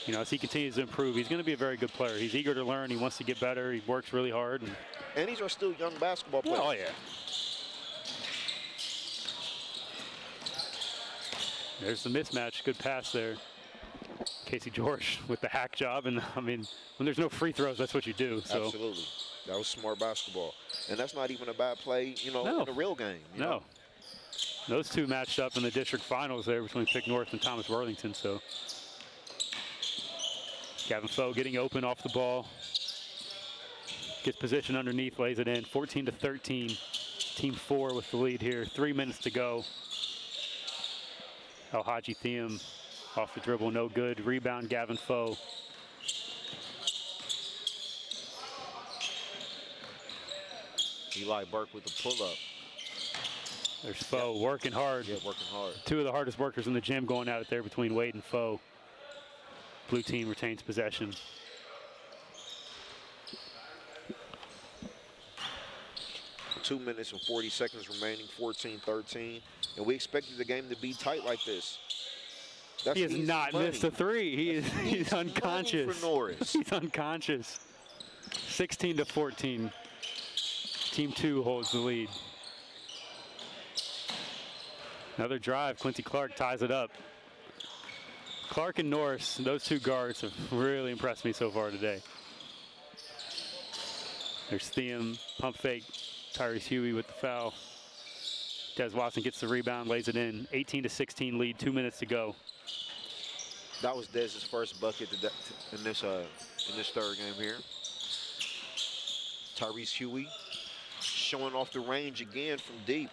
you know, as he continues to improve, he's going to be a very good player. He's eager to learn. He wants to get better. He works really hard. And these are still young basketball players. Oh, yeah. There's the mismatch. Good pass there. Casey George with the hack job. And, I mean, when there's no free throws, that's what you do. So. Absolutely. That was smart basketball. And that's not even a bad play, you know, in a real game. You know? Those two matched up in the district finals there between Pick North and Thomas Worthington. So Gavin Foe getting open off the ball. Gets position underneath, lays it in. 14-13. Team 4 with the lead here. 3 minutes to go. Alhaji Thiem off the dribble, no good. Rebound, Gavin Foe. Eli Burke with the pull-up. There's Foe working hard. Yeah, working hard. Two of the hardest workers in the gym going at it there between Wade and Foe. Blue team retains possession. Two minutes and 40 seconds remaining, 14-13. And we expected the game to be tight like this. That's He has easy not money. missed a three. He's unconscious. Money for Norris. He's unconscious. 16-14. Team 2 holds the lead. Another drive. Quincy Clark ties it up. Clark and Norris, those two guards have really impressed me so far today. There's Thiem, pump fake. Tyrese Huey with the foul. Des Watson gets the rebound, lays it in. 18-16 lead, 2 minutes to go. That was Dez's first bucket in this third game here. Tyrese Huey showing off the range again from deep.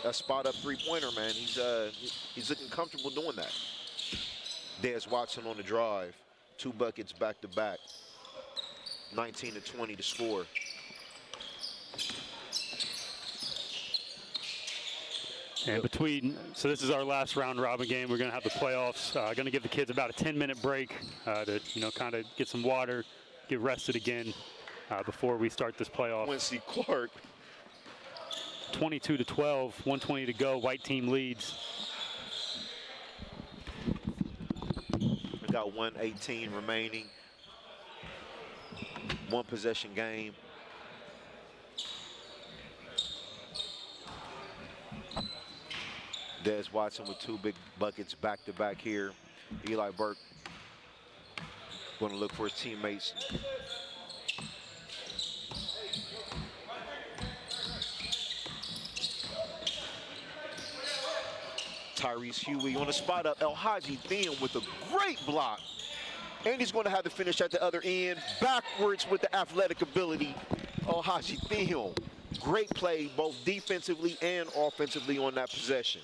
That spot up three-pointer, man. He's looking comfortable doing that. Des Watson on the drive. 2 buckets back to back. 19-20 to score. And so this is our last round robin game. We're going to have the playoffs. Going to give the kids about a 10-minute break to, kind of get some water, get rested again before we start this playoff. Quincy Clark. 22-12, 120 to go. White team leads. We got 1:18 remaining. 1 possession game. Des Watson with 2 big buckets back to back here. Eli Burke going to look for his teammates. Tyrese Huey on the spot up. El-Hadji Thiem with a great block. And he's going to have to finish at the other end. Backwards with the athletic ability. El-Hadji Thiem. Great play both defensively and offensively on that possession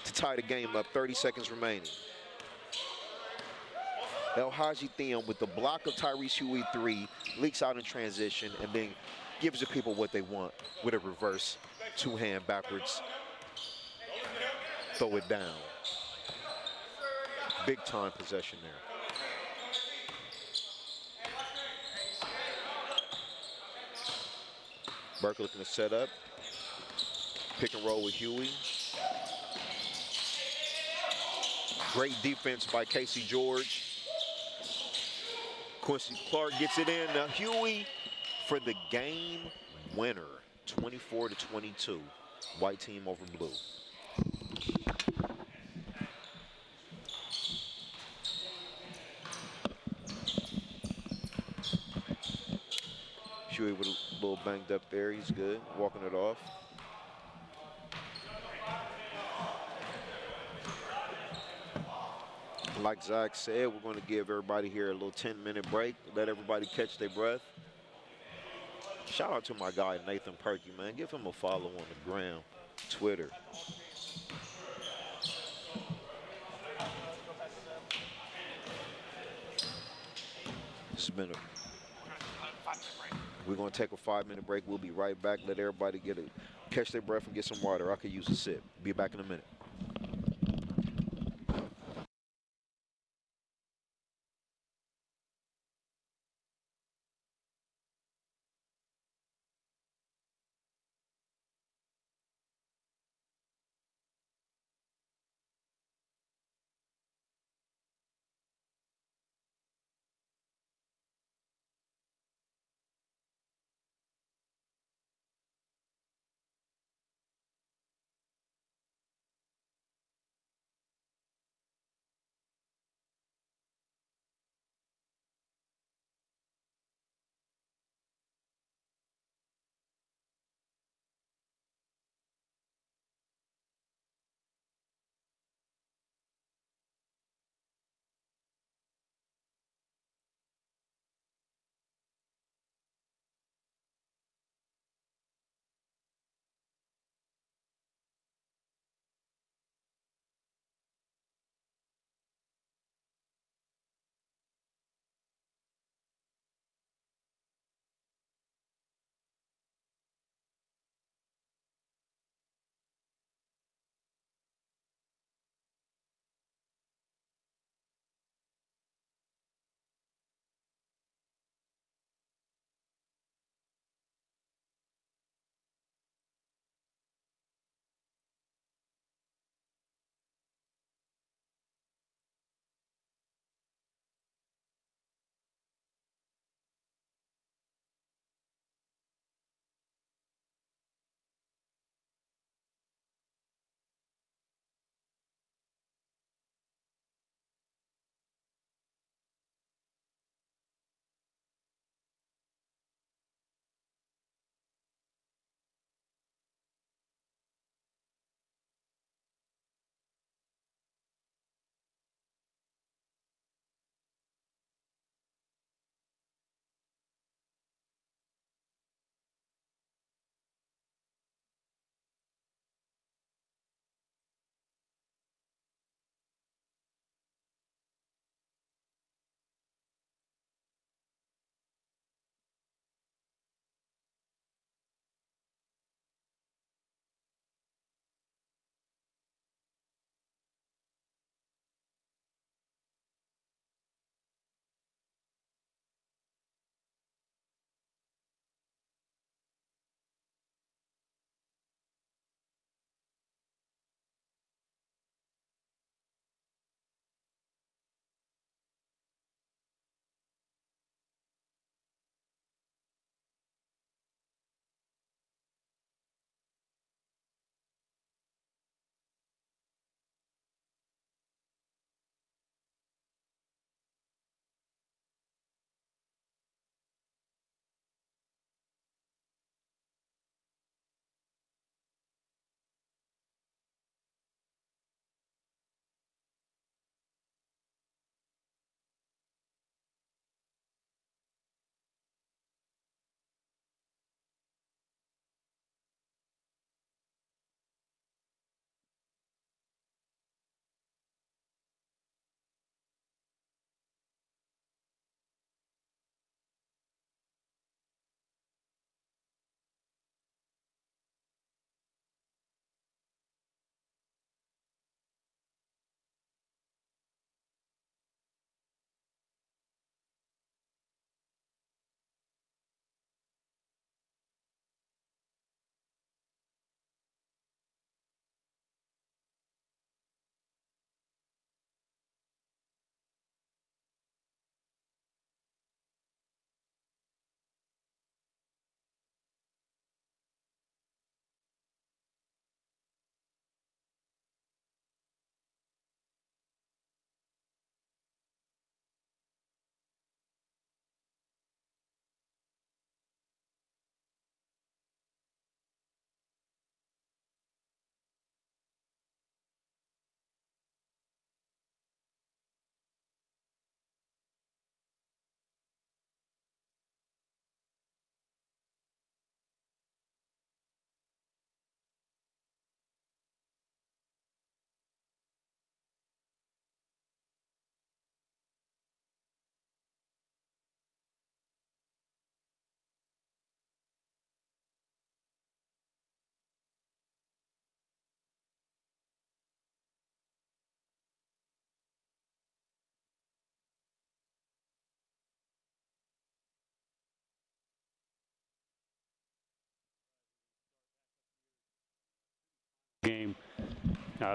to tie the game up. 30 seconds remaining. El-Hadji Thiem with the block of Tyrese Huey 3, leaks out in transition, and then gives the people what they want with a reverse 2-hand backwards. Throw it down. Big time possession there. Burke looking to set up. Pick and roll with Huey. Great defense by Casey George. Quincy Clark gets it in. Now Huey for the game winner. 24-22. White team over blue. Huey with a little banged up there. He's good. Walking it off. Like Zach said, we're going to give everybody here a little 10-minute break. Let everybody catch their breath. Shout out to my guy, Nathan Perky, man. Give him a follow on the gram, Twitter. This has been we're going to take a 5-minute break. We'll be right back. Let everybody catch their breath and get some water. I could use a sip. Be back in a minute.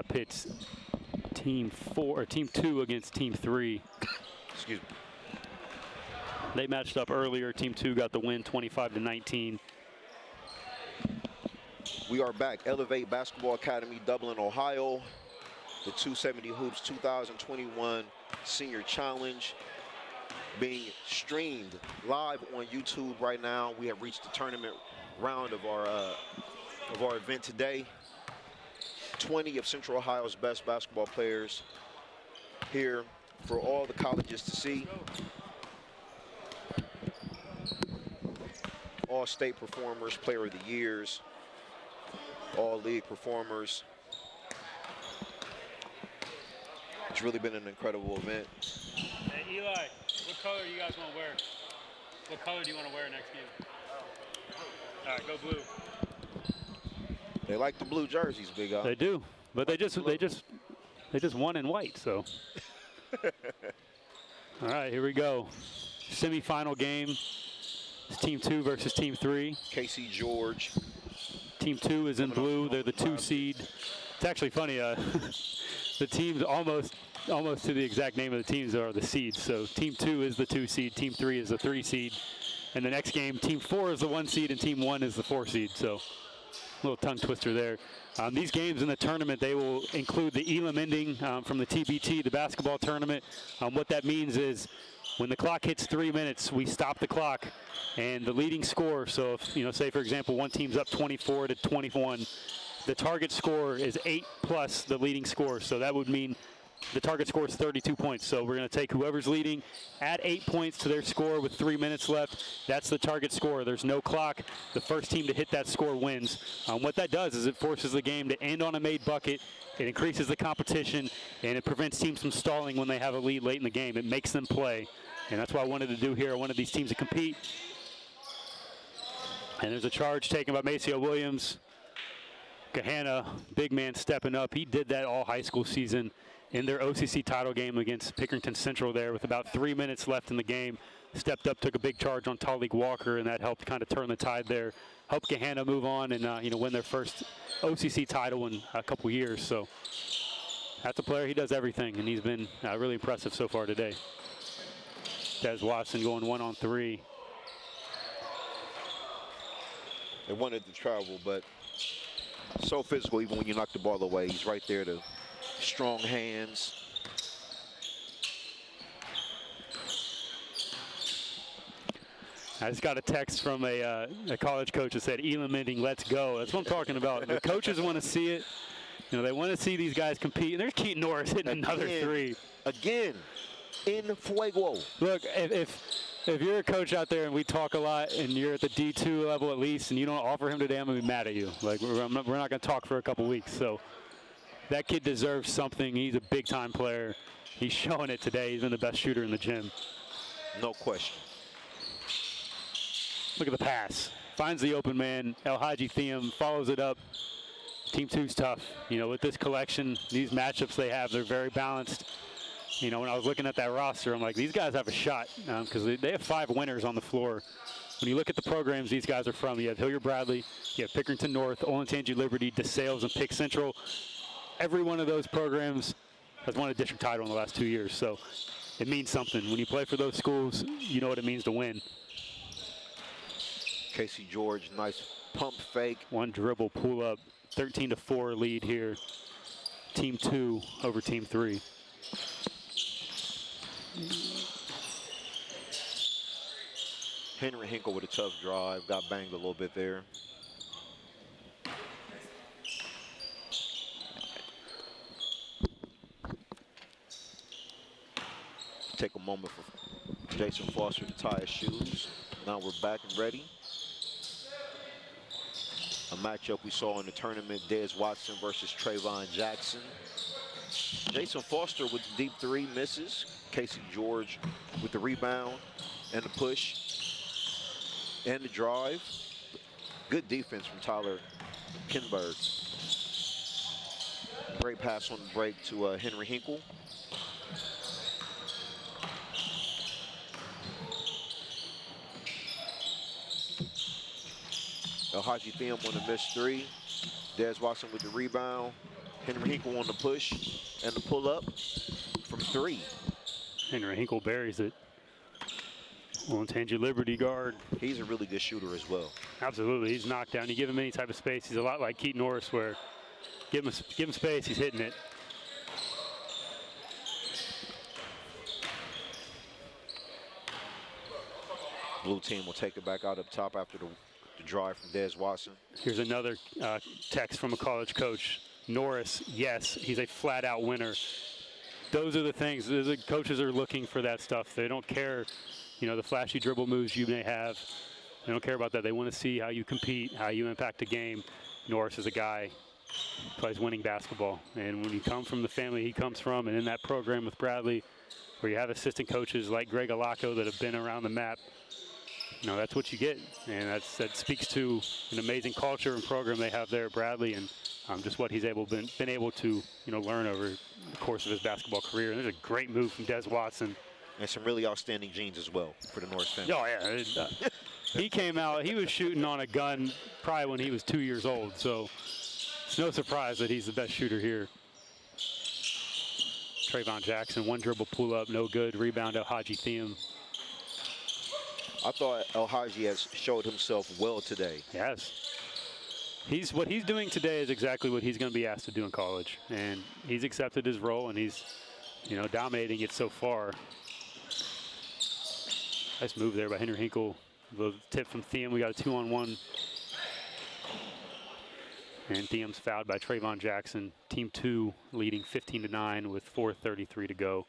pits Team 2 against Team 3. Excuse me. They matched up earlier. Team 2 got the win, 25-19. We are back. Elevate Basketball Academy, Dublin, Ohio. The 270 Hoops 2021 Senior Challenge being streamed live on YouTube right now. We have reached the tournament round of our event today. 20 of Central Ohio's best basketball players here for all the colleges to see. All state performers, player of the years, all league performers. It's really been an incredible event. Hey, Eli, what color do you guys want to wear? What color do you want to wear next game? All right, go blue. They like the blue jerseys, Big Al. They do, but they just won in white, so. All right, here we go. Semi-final game. It's Team 2 versus Team 3. Casey George. Team 2 is in blue. They're the 2 seed. It's actually funny. The teams almost to the exact name of the teams are the seeds. So Team 2 is the 2 seed. Team 3 is the 3 seed. And the next game, Team 4 is the 1 seed, and Team 1 is the 4 seed. So a little tongue twister there. These games in the tournament, they will include the Elam ending from the TBT, the basketball tournament. What that means is when the clock hits 3 minutes, we stop the clock, and the leading score. So if say for example one team's up 24-21, the target score is 8 plus the leading score. So that would mean the target score is 32 points. So we're going to take whoever's leading, add 8 points to their score with 3 minutes left. That's the target score. There's no clock. The first team to hit that score wins. What that does is it forces the game to end on a made bucket. It increases the competition, and it prevents teams from stalling when they have a lead late in the game. It makes them play, and that's what I wanted to do here. I wanted these teams to compete. And there's a charge taken by Maceo Williams. Kahana, big man stepping up. He did that all high school season in their OCC title game against Pickerington Central there with about 3 minutes left in the game. Stepped up, took a big charge on Talik Walker, and that helped kind of turn the tide there. Helped Kahana move on and win their first OCC title in a couple years. So that's a player, he does everything, and he's been really impressive so far today. Des Watson going 1-on-3. They wanted to travel, but so physical even when you knock the ball away. He's right there to strong hands. I just got a text from a college coach that said, Elam ending, let's go. That's what I'm talking about. The coaches want to see it. They want to see these guys compete. And there's Keaton Norris hitting another 3. Again, in fuego. Look, if you're a coach out there and we talk a lot and you're at the D2 level at least and you don't offer him today, I'm going to be mad at you. Like, we're not going to talk for a couple weeks. So that kid deserves something. He's a big-time player. He's showing it today. He's been the best shooter in the gym. No question. Look at the pass. Finds the open man. El Hadji Thiem follows it up. Team 2's tough. With this collection, these matchups they have, they're very balanced. When I was looking at that roster, I'm like, these guys have a shot because they have 5 winners on the floor. When you look at the programs these guys are from, you have Hilliard Bradley, you have Pickerington North, Olentangy Liberty, DeSales, and Pick Central. Every one of those programs has won a district title in the last 2 years. So it means something. When you play for those schools, you know what it means to win. Casey George, nice pump fake. One dribble, pull up, 13-4 lead here. Team 2 over Team 3. Henry Hinkle with a tough drive, got banged a little bit there. Take a moment for Jason Foster to tie his shoes. Now we're back and ready. A matchup we saw in the tournament, Des Watson versus Trayvon Jackson. Jason Foster with the deep 3 misses. Casey George with the rebound and the push and the drive. Good defense from Tyler Kinberg. Great pass on the break to Henry Hinkle. El Hadji Thiem on the missed 3. Des Watson with the rebound. Henry Hinkle on the push and the pull-up from 3. Henry Hinkle buries it. Tangi Liberty guard. He's a really good shooter as well. Absolutely, he's knocked down. You give him any type of space, he's a lot like Keaton Norris, where give him space, he's hitting it. Blue team will take it back out up top after the drive from Des Watson. Here's another text from a college coach. Norris, yes, he's a flat-out winner. Those are the things. The coaches are looking for that stuff. They don't care, the flashy dribble moves you may have. They don't care about that. They want to see how you compete, how you impact a game. Norris is a guy who plays winning basketball. And when you come from the family he comes from and in that program with Bradley, where you have assistant coaches like Greg Alaco that have been around the map, that's what you get. And that speaks to an amazing culture and program they have there at Bradley, and just what he's been able to learn over the course of his basketball career. And there's a great move from Des Watson. And some really outstanding genes as well for the Norris family. Oh, yeah. He came out, he was shooting on a gun probably when he was 2 years old. So it's no surprise that he's the best shooter here. Trayvon Jackson, one dribble pull up, no good. Rebound, El-Hadji Thiem. I thought El-Hadji has showed himself well today. Yes. What he's doing today is exactly what he's going to be asked to do in college. And he's accepted his role, and he's, dominating it so far. Nice move there by Henry Hinkle. The tip from Thiem. We got a 2-on-1. And Thiem's fouled by Trayvon Jackson. Team 2 leading 15-9 with 4:33 to go.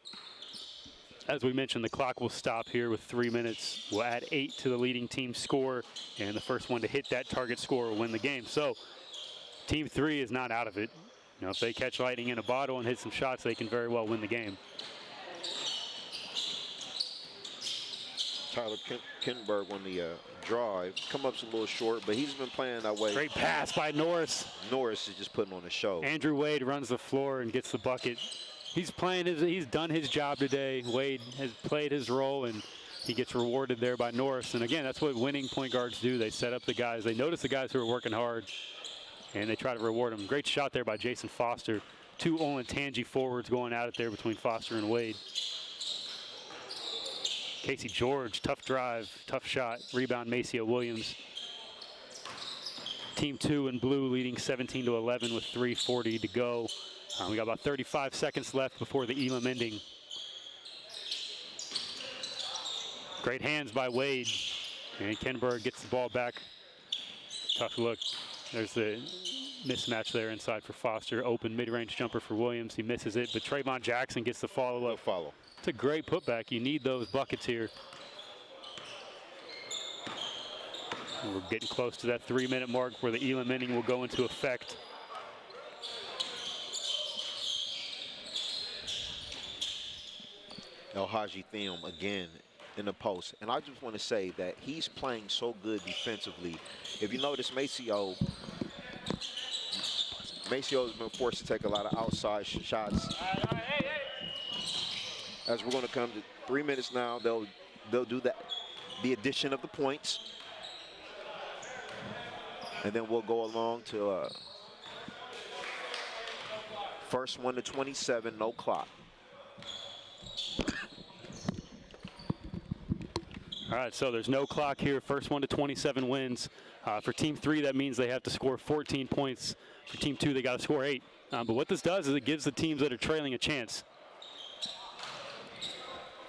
As we mentioned, the clock will stop here with 3 minutes. We'll add 8 to the leading team's score, and the first one to hit that target score will win the game. So Team 3 is not out of it. If they catch lightning in a bottle and hit some shots, they can very well win the game. Tyler Kinberg on the drive. Come up's a little short, but he's been playing that way. Great pass by Norris. Norris is just putting on a show. Andrew Wade runs the floor and gets the bucket. He's done his job today. Wade has played his role, and he gets rewarded there by Norris. And again, that's what winning point guards do. They set up the guys. They notice the guys who are working hard, and they try to reward them. Great shot there by Jason Foster. 2 Tangi forwards going at it there between Foster and Wade. Casey George, tough drive, tough shot. Rebound, Maceo Williams. Team 2 in blue leading 17-11 with 3:40 to go. We got about 35 seconds left before the Elam ending. Great hands by Wade. And Kinberg gets the ball back. Tough look. There's the mismatch there inside for Foster. Open mid-range jumper for Williams. He misses it, but Trayvon Jackson gets the follow-up. No follow. It's a great putback. You need those buckets here. And we're getting close to that 3-minute mark where the Elam inning will go into effect. El-Hadji Thiem again in the post. And I just want to say that he's playing so good defensively. If you notice, Maceo has been forced to take a lot of outside shots. As we're going to come to 3 minutes now, they'll do that, the addition of the points. And then we'll go along to first one to 27, no clock. All right, so there's no clock here. First one to 27 wins. For Team 3, that means they have to score 14 points. For Team 2, they got to score 8. But what this does is it gives the teams that are trailing a chance.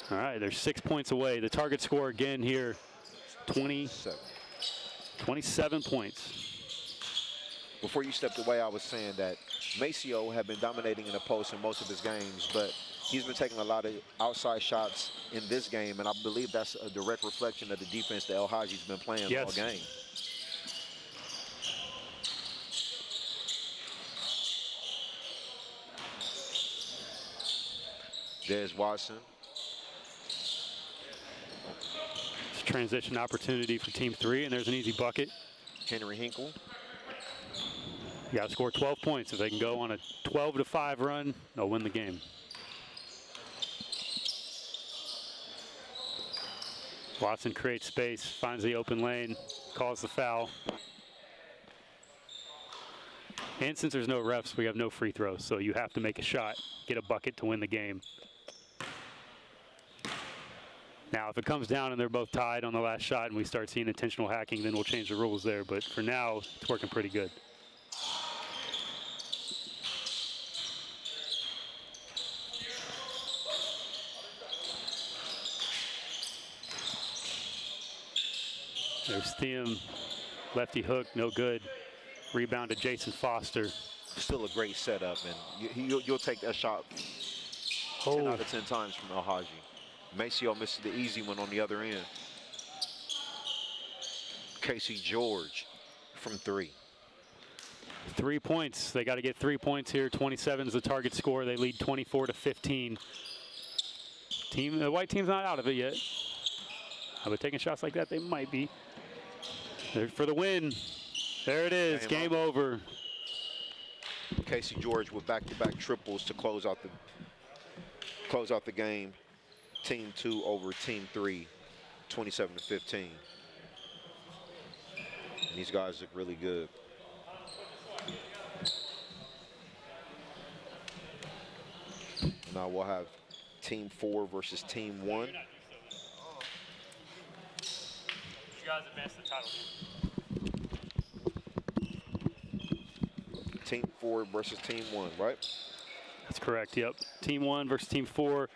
All right, they're 6 points away. The target score again here, 27 points. Before you stepped away, I was saying that Maceo had been dominating in the post in most of his games, but he's been taking a lot of outside shots in this game, and I believe that's a direct reflection of the defense that El-Hadji's been playing all game. Des Watson. It's a transition opportunity for Team 3, and there's an easy bucket. Henry Hinkle. You got to score 12 points. If they can go on a 12-5 run, they'll win the game. Watson creates space, finds the open lane, calls the foul. And since there's no refs, we have no free throws, so you have to make a shot, get a bucket to win the game. Now, if it comes down and they're both tied on the last shot and we start seeing intentional hacking, then we'll change the rules there. But for now, it's working pretty good. There's Thiem, lefty hook, no good. Rebound to Jason Foster. Still a great setup, and you'll take that shot 10 out of 10 times from El Haji. Maceo misses the easy one on the other end. Casey George from 3. 3 points. They got to get 3 points here. 27 is the target score. They lead 24-15. The white team's not out of it yet. But taking shots like that, they might be. There for the win. There it is. Game over. Casey George with back-to-back triples to close out the game. Team 2 over Team 3, 27-15. And these guys look really good. Now we'll have Team 4 versus Team 1. You guys advance the title game. Team 4 versus Team 1, right? That's correct, yep. Team 1 versus Team 4.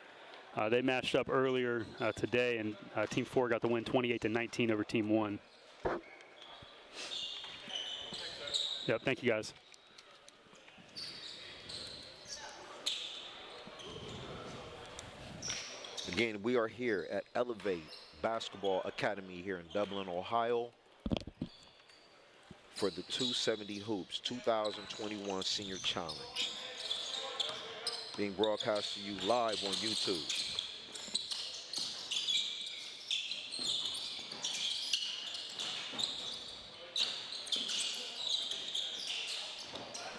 They matched up earlier today, and Team 4 got the win 28-19 over Team 1. Yep, thank you guys. Again, we are here at Elevate Basketball Academy here in Dublin, Ohio for the 270 Hoops 2021 Senior Challenge. Being broadcast to you live on YouTube.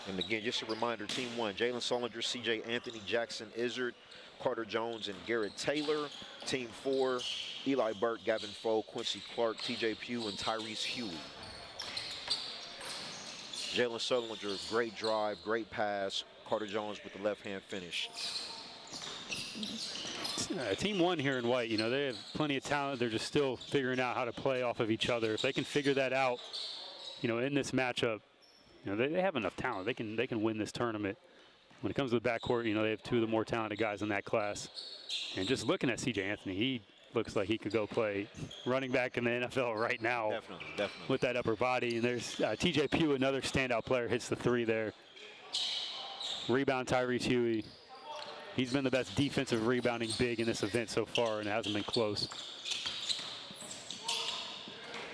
And again, just a reminder, Team 1, Jalen Solinger, CJ Anthony, Jackson Izzard, Carter Jones, and Garrett Taylor. Team 4, Eli Burke, Gavin Foe, Quincy Clark, TJ Pugh, and Tyrese Huey. Jalen Solinger, great drive, great pass. Carter Jones with the left-hand finish. Team 1 here in white, you know, they have plenty of talent. They're just still figuring out how to play off of each other. If they can figure that out, you know, in this matchup, you know, they have enough talent. They can win this tournament. When it comes to the backcourt, you know, they have 2 of the more talented guys in that class. And just looking at CJ Anthony, he looks like he could go play running back in the NFL right now. Definitely. With that upper body. And there's TJ Pugh, another standout player, hits the 3 there. Rebound Tyrese Huey. He's been the best defensive rebounding big in this event so far, and it hasn't been close.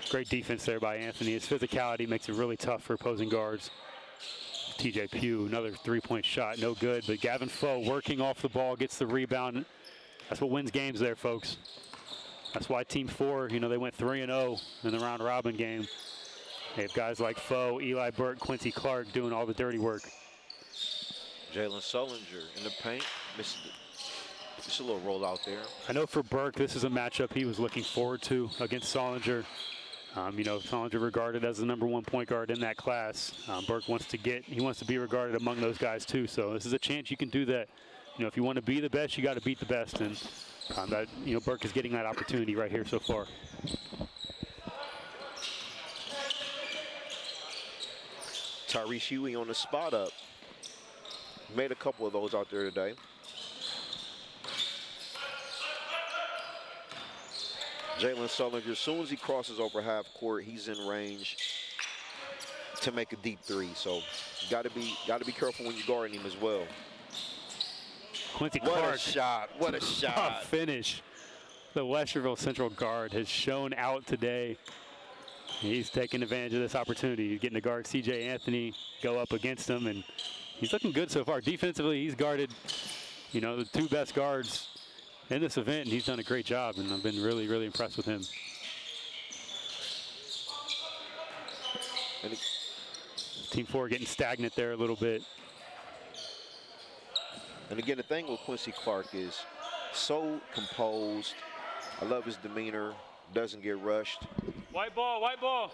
Great defense there by Anthony. His physicality makes it really tough for opposing guards. TJ Pugh, another 3-point shot, no good. But Gavin Foe working off the ball, gets the rebound. That's what wins games there, folks. That's why Team 4, you know, they went 3-0 in the round robin game. They have guys like Foe, Eli Burke, Quincy Clark doing all the dirty work. Jalen Solinger in the paint. Just a little roll out there. I know for Burke, this is a matchup he was looking forward to against Solinger. You know, Solinger regarded as the #1 point guard in that class. Burke wants to be regarded among those guys too. So this is a chance you can do that. You know, if you want to be the best, you got to beat the best. And you know, Burke is getting that opportunity right here so far. Tyrese Huey on the spot up. Made a couple of those out there today. Jalen Solinger, as soon as he crosses over half court, he's in range to make a deep 3. So got to be careful when you're guarding him as well. Quincy Clark. What a shot. What a shot. Finish. The Westerville Central guard has shown out today. He's taking advantage of this opportunity. He's getting to guard CJ Anthony, go up against him, and he's looking good so far. Defensively, he's guarded, you know, the 2 best guards in this event, and he's done a great job, and I've been really, really impressed with him. Team 4 getting stagnant there a little bit. And again, the thing with Quincy Clark is so composed. I love his demeanor. Doesn't get rushed. White ball, white ball.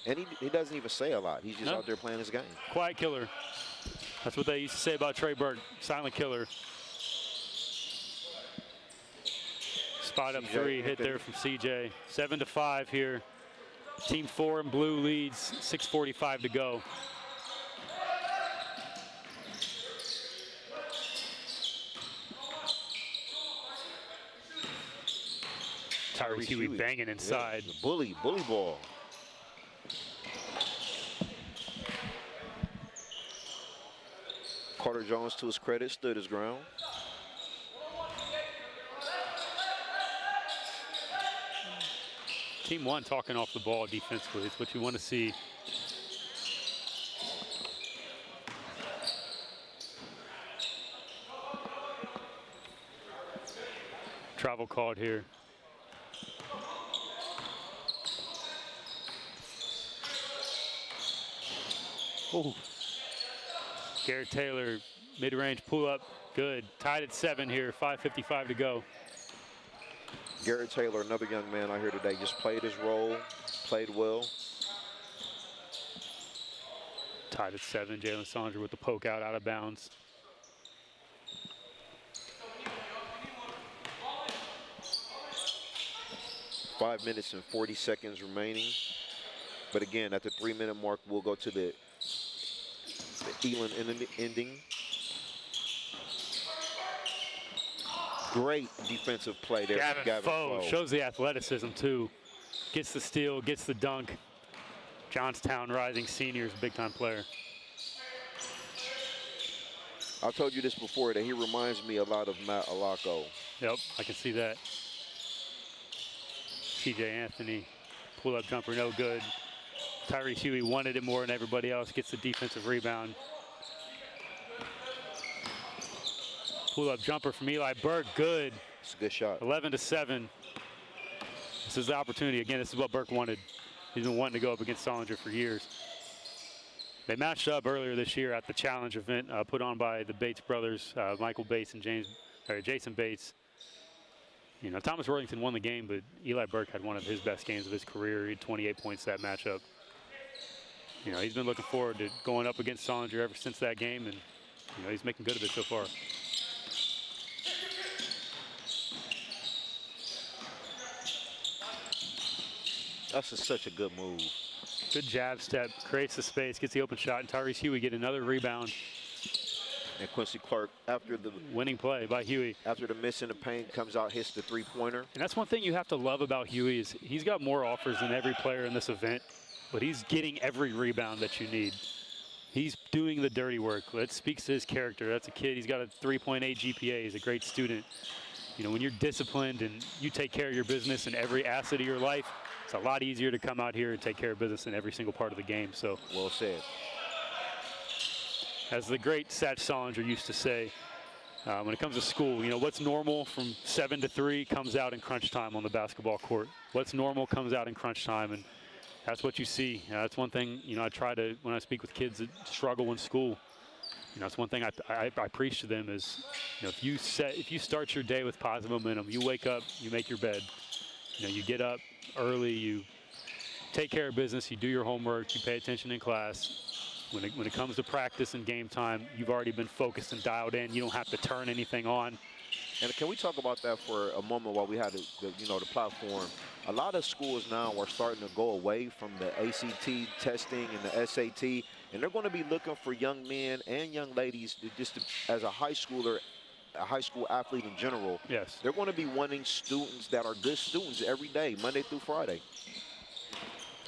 And he doesn't even say a lot. He's just out there playing his game. Quiet killer. That's what they used to say about Trey Burke. Silent killer. Spot up three, hit there from CJ. 7-5 here. Team 4 in blue leads, 6:45 to go. Tyrese Huey banging inside. Yeah, bully ball. Carter Jones, to his credit, stood his ground. Team 1 talking off the ball defensively. It's what you want to see. Travel called here. Ooh. Garrett Taylor, mid-range pull-up, good. Tied at 7 here, 5:55 to go. Garrett Taylor, another young man out here today, just played his role, played well. Tied at 7, Jalen Saunders with the poke out of bounds. Five minutes and 40 seconds remaining. But again, at the 3-minute mark, we'll go to the Elon ending. Great defensive play there. Gavin Foe shows the athleticism too. Gets the steal, gets the dunk. Johnstown Rising Seniors, big-time player. I told you this before, that he reminds me a lot of Matt Alaco. Yep, I can see that. CJ Anthony, pull-up jumper, no good. Tyrese Huey wanted it more than everybody else, gets the defensive rebound. Pull-up jumper from Eli Burke, good. It's a good shot. 11-7. This is the opportunity. Again, this is what Burke wanted. He's been wanting to go up against Solinger for years. They matched up earlier this year at the challenge event put on by the Bates brothers, Michael Bates and Jason Bates. You know, Thomas Worthington won the game, but Eli Burke had one of his best games of his career. He had 28 points that matchup. You know, he's been looking forward to going up against Solinger ever since that game, and you know, he's making good of it so far. That's such a good move. Good jab step, creates the space, gets the open shot, and Tyrese Huey get another rebound. And Quincy Clark, after the winning play by Huey. After the miss in the paint, comes out, hits the three-pointer. And that's one thing you have to love about Huey is he's got more offers than every player in this event, but he's getting every rebound that you need. He's doing the dirty work. That speaks to his character. That's a kid. He's got a 3.8 GPA. He's a great student. You know, when you're disciplined and you take care of your business in every asset of your life, it's a lot easier to come out here and take care of business in every single part of the game. So well said. As the great Satch Solinger used to say, when it comes to school, you know, what's normal from 7 to 3 comes out in crunch time on the basketball court. What's normal comes out in crunch time, and that's what you see. That's one thing, you know, I try to, when I speak with kids that struggle in school, you know, that's one thing I preach to them is, you know, if you start your day with positive momentum, you wake up, you make your bed, you know, you get up early, you take care of business, you do your homework, you pay attention in class. When it comes to practice and game time, you've already been focused and dialed in. You don't have to turn anything on. And can we talk about that for a moment while we had the platform? A lot of schools now are starting to go away from the ACT testing and the SAT, and they're going to be looking for young men and young ladies as a high schooler, a high school athlete in general. Yes. They're going to be wanting students that are good students every day, Monday through Friday,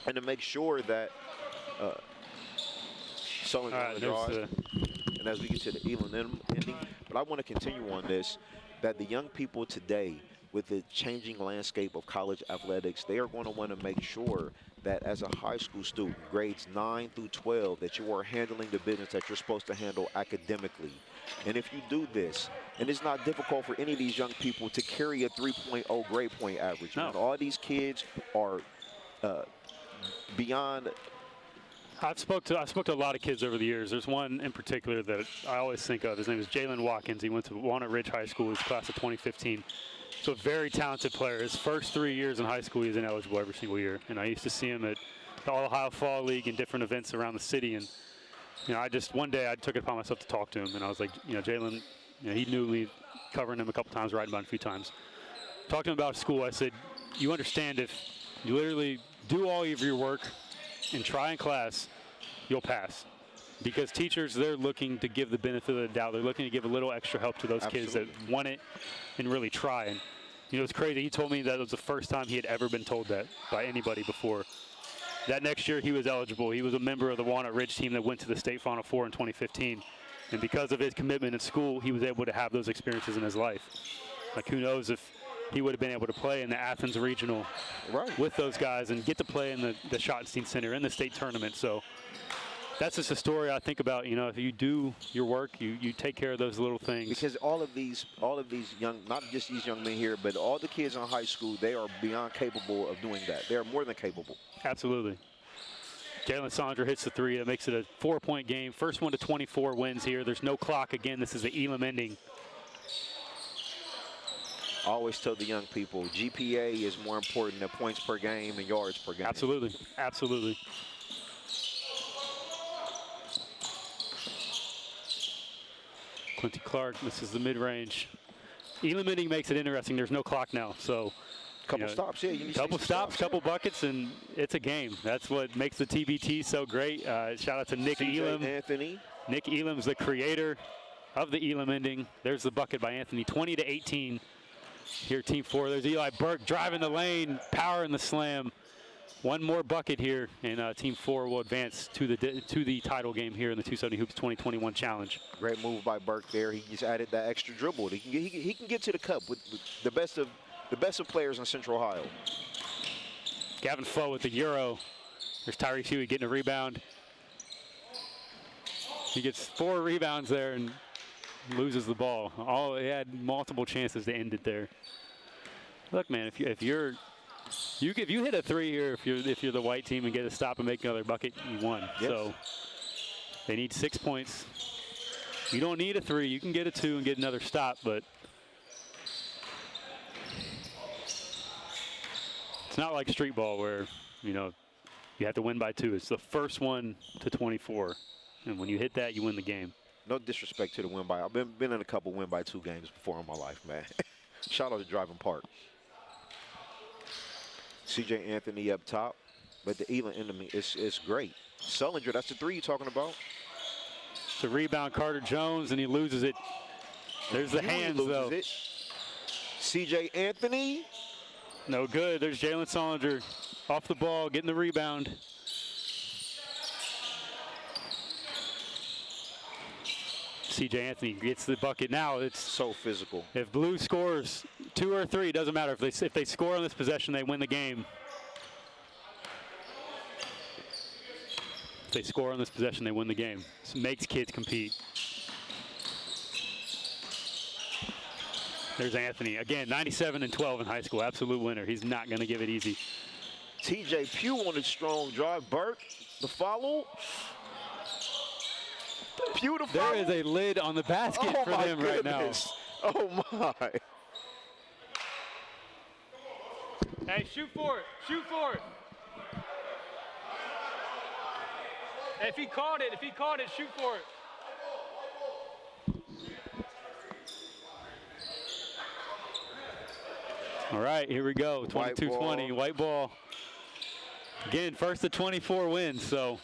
and to make sure that and as we get to the Elon ending, but I want to continue on this, that the young people today, with the changing landscape of college athletics, they are going to want to make sure that as a high school student, grades 9 through 12, that you are handling the business that you're supposed to handle academically. And if you do this, and it's not difficult for any of these young people to carry a 3.0 grade point average. No. I mean, all these kids are beyond. I've spoke to a lot of kids over the years. There's one in particular that I always think of. His name is Jalen Watkins. He went to Walnut Ridge High School. He's class of 2015. So a very talented player. His first 3 years in high school, he was ineligible every single year. And I used to see him at the Ohio Fall League and different events around the city. And one day I took it upon myself to talk to him, and I was like, Jalen, he knew me, covering him a couple times, writing about him a few times. Talked to him about school. I said, you understand if you literally do all of your work and try in class, you'll pass. Because teachers, they're looking to give the benefit of the doubt. They're looking to give a little extra help to those kids that want it and really try. And, it's crazy. He told me that it was the first time he had ever been told that by anybody before. That next year, he was eligible. He was a member of the Walnut Ridge team that went to the state Final Four in 2015. And because of his commitment in school, he was able to have those experiences in his life. Like, who knows if he would have been able to play in the Athens Regional with those guys and get to play in the Schottenstein Center in the state tournament. So that's just a story I think about. If you do your work, you take care of those little things. Because all of these young, not just these young men here, but all the kids in high school, they are beyond capable of doing that. They are more than capable. Absolutely. Jalen Sondra hits the three. That makes it a 4-point game. First one to 24 wins here. There's no clock. Again, this is the Elam ending. I always tell the young people, GPA is more important than points per game and yards per game. Absolutely. Absolutely. Quincy Clark, this is the mid-range. Elam ending makes it interesting. There's no clock now, so couple stops, yeah. You need couple stops, couple buckets, and it's a game. That's what makes the TBT so great. Shout out to Nick Elam. Anthony. Nick Elam's the creator of the Elam ending. There's the bucket by Anthony, 20-18. Here, Team 4. There's Eli Burke driving the lane, power in the slam. One more bucket here, and Team 4 will advance to the title game here in the 270 Hoops 2021 Challenge. Great move by Burke there. He just added that extra dribble. He can get to the cup with the best of players in Central Ohio. Gavin Foe with the Euro. There's Tyrese Huey getting a rebound. He gets 4 rebounds there and loses the ball. He had multiple chances to end it there. Look, man, if you hit a three here, if you're the white team and get a stop and make another bucket, you won. Yes. So they need 6 points. You don't need a 3. You can get a 2 and get another stop, but it's not like street ball where you have to win by 2. It's the first one to 24, and when you hit that, you win the game. No disrespect to the win by. I've been in a couple win by 2 games before in my life, man. Shout out to Driving Park. CJ Anthony up top, but the Elam enemy is great. Sullinger, that's the 3 you're talking about. It's a rebound, Carter Jones, and he loses it. There's the hands, though. CJ Anthony. No good. There's Jalen Sullinger off the ball, getting the rebound. CJ Anthony gets the bucket. Now it's so physical. If Blue scores 2 or 3, it doesn't matter. If they score on this possession, they win the game. If they score on this possession, they win the game. This makes kids compete. There's Anthony. Again, 97 and 12 in high school. Absolute winner. He's not going to give it easy. TJ Pugh on a strong drive. Burke, the follow. Beautiful. There is a lid on the basket for them right now. Oh, my. Hey, shoot for it. Shoot for it. Hey, if he caught it, shoot for it. All right, here we go. 22-20, white ball. Again, first to 24 wins, so.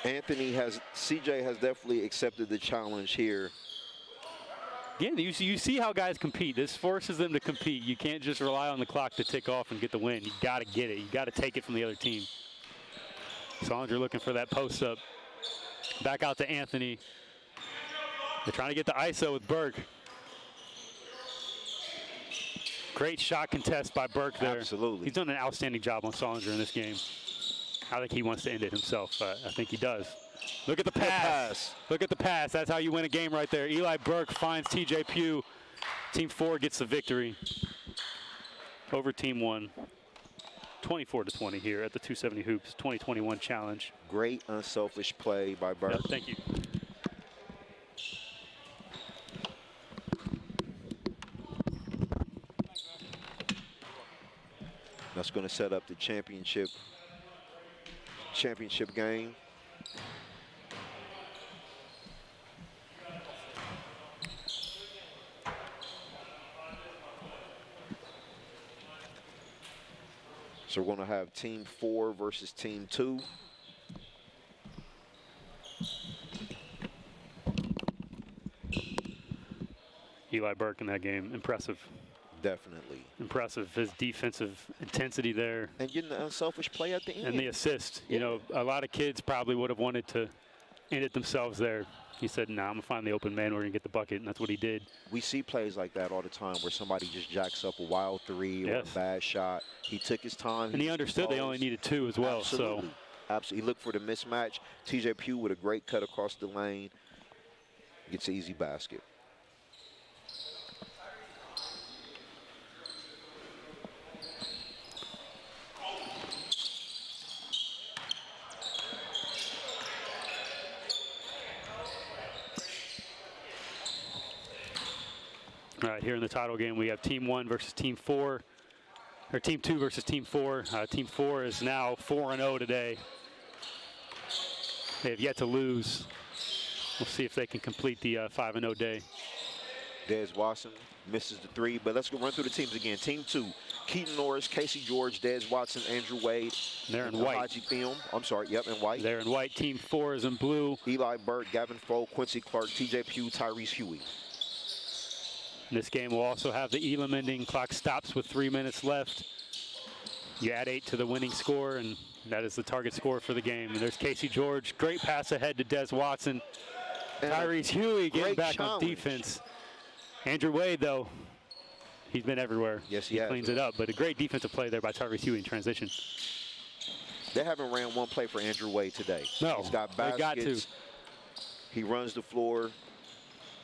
CJ has definitely accepted the challenge here. Again, you see how guys compete. This forces them to compete. You can't just rely on the clock to tick off and get the win. You got to get it. You got to take it from the other team. Sondra looking for that post up. Back out to Anthony. They're trying to get the ISO with Burke. Great shot contest by Burke there. Absolutely. He's done an outstanding job on Solinger in this game. I think he wants to end it himself. I think he does. Look at the pass. Look at the pass. That's how you win a game right there. Eli Burke finds TJ Pugh. Team 4 gets the victory over Team 1. 24-20 here at the 270 Hoops 2021 Challenge. Great unselfish play by Burke. Yep, thank you. That's going to set up the championship championship game. So we're going to have Team 4 versus Team 2. Eli Burke in that game, impressive. Definitely. Impressive, his defensive intensity there. And getting the unselfish play at the end. And the assist. You know, a lot of kids probably would have wanted to end it themselves there. He said, nah, I'm going to find the open man, we're going to get the bucket, and that's what he did. We see plays like that all the time where somebody just jacks up a wild three or a bad shot. He took his time. And he understood they only needed 2 as well. Absolutely. So. Absolutely. He looked for the mismatch. TJ Pugh with a great cut across the lane. Gets an easy basket. All right, here in the title game, we have Team 1 versus Team 4, or Team 2 versus Team 4. Team 4 is now 4-0 today. They have yet to lose. We'll see if they can complete the 5-0 day. Des Watson misses the 3, but let's go run through the teams again. Team 2, Keaton Norris, Casey George, Des Watson, Andrew Wade. They're in white. Haji Film. I'm sorry, yep, in white. They're in white. Team 4 is in blue. Eli Burke, Gavin Foe, Quincy Clark, TJ Pugh, Tyrese Huey. This game will also have the Elam ending. Clock stops with 3 minutes left. You add 8 to the winning score, and that is the target score for the game. And there's Casey George. Great pass ahead to Des Watson. And Tyrese Huey getting back challenge. on defense. Andrew Wade, though, he's been everywhere. Yes, he has. Cleans it up, but a great defensive play there by Tyrese Huey in transition. They haven't ran one play for Andrew Wade today. No, he's got they got baskets. He runs the floor.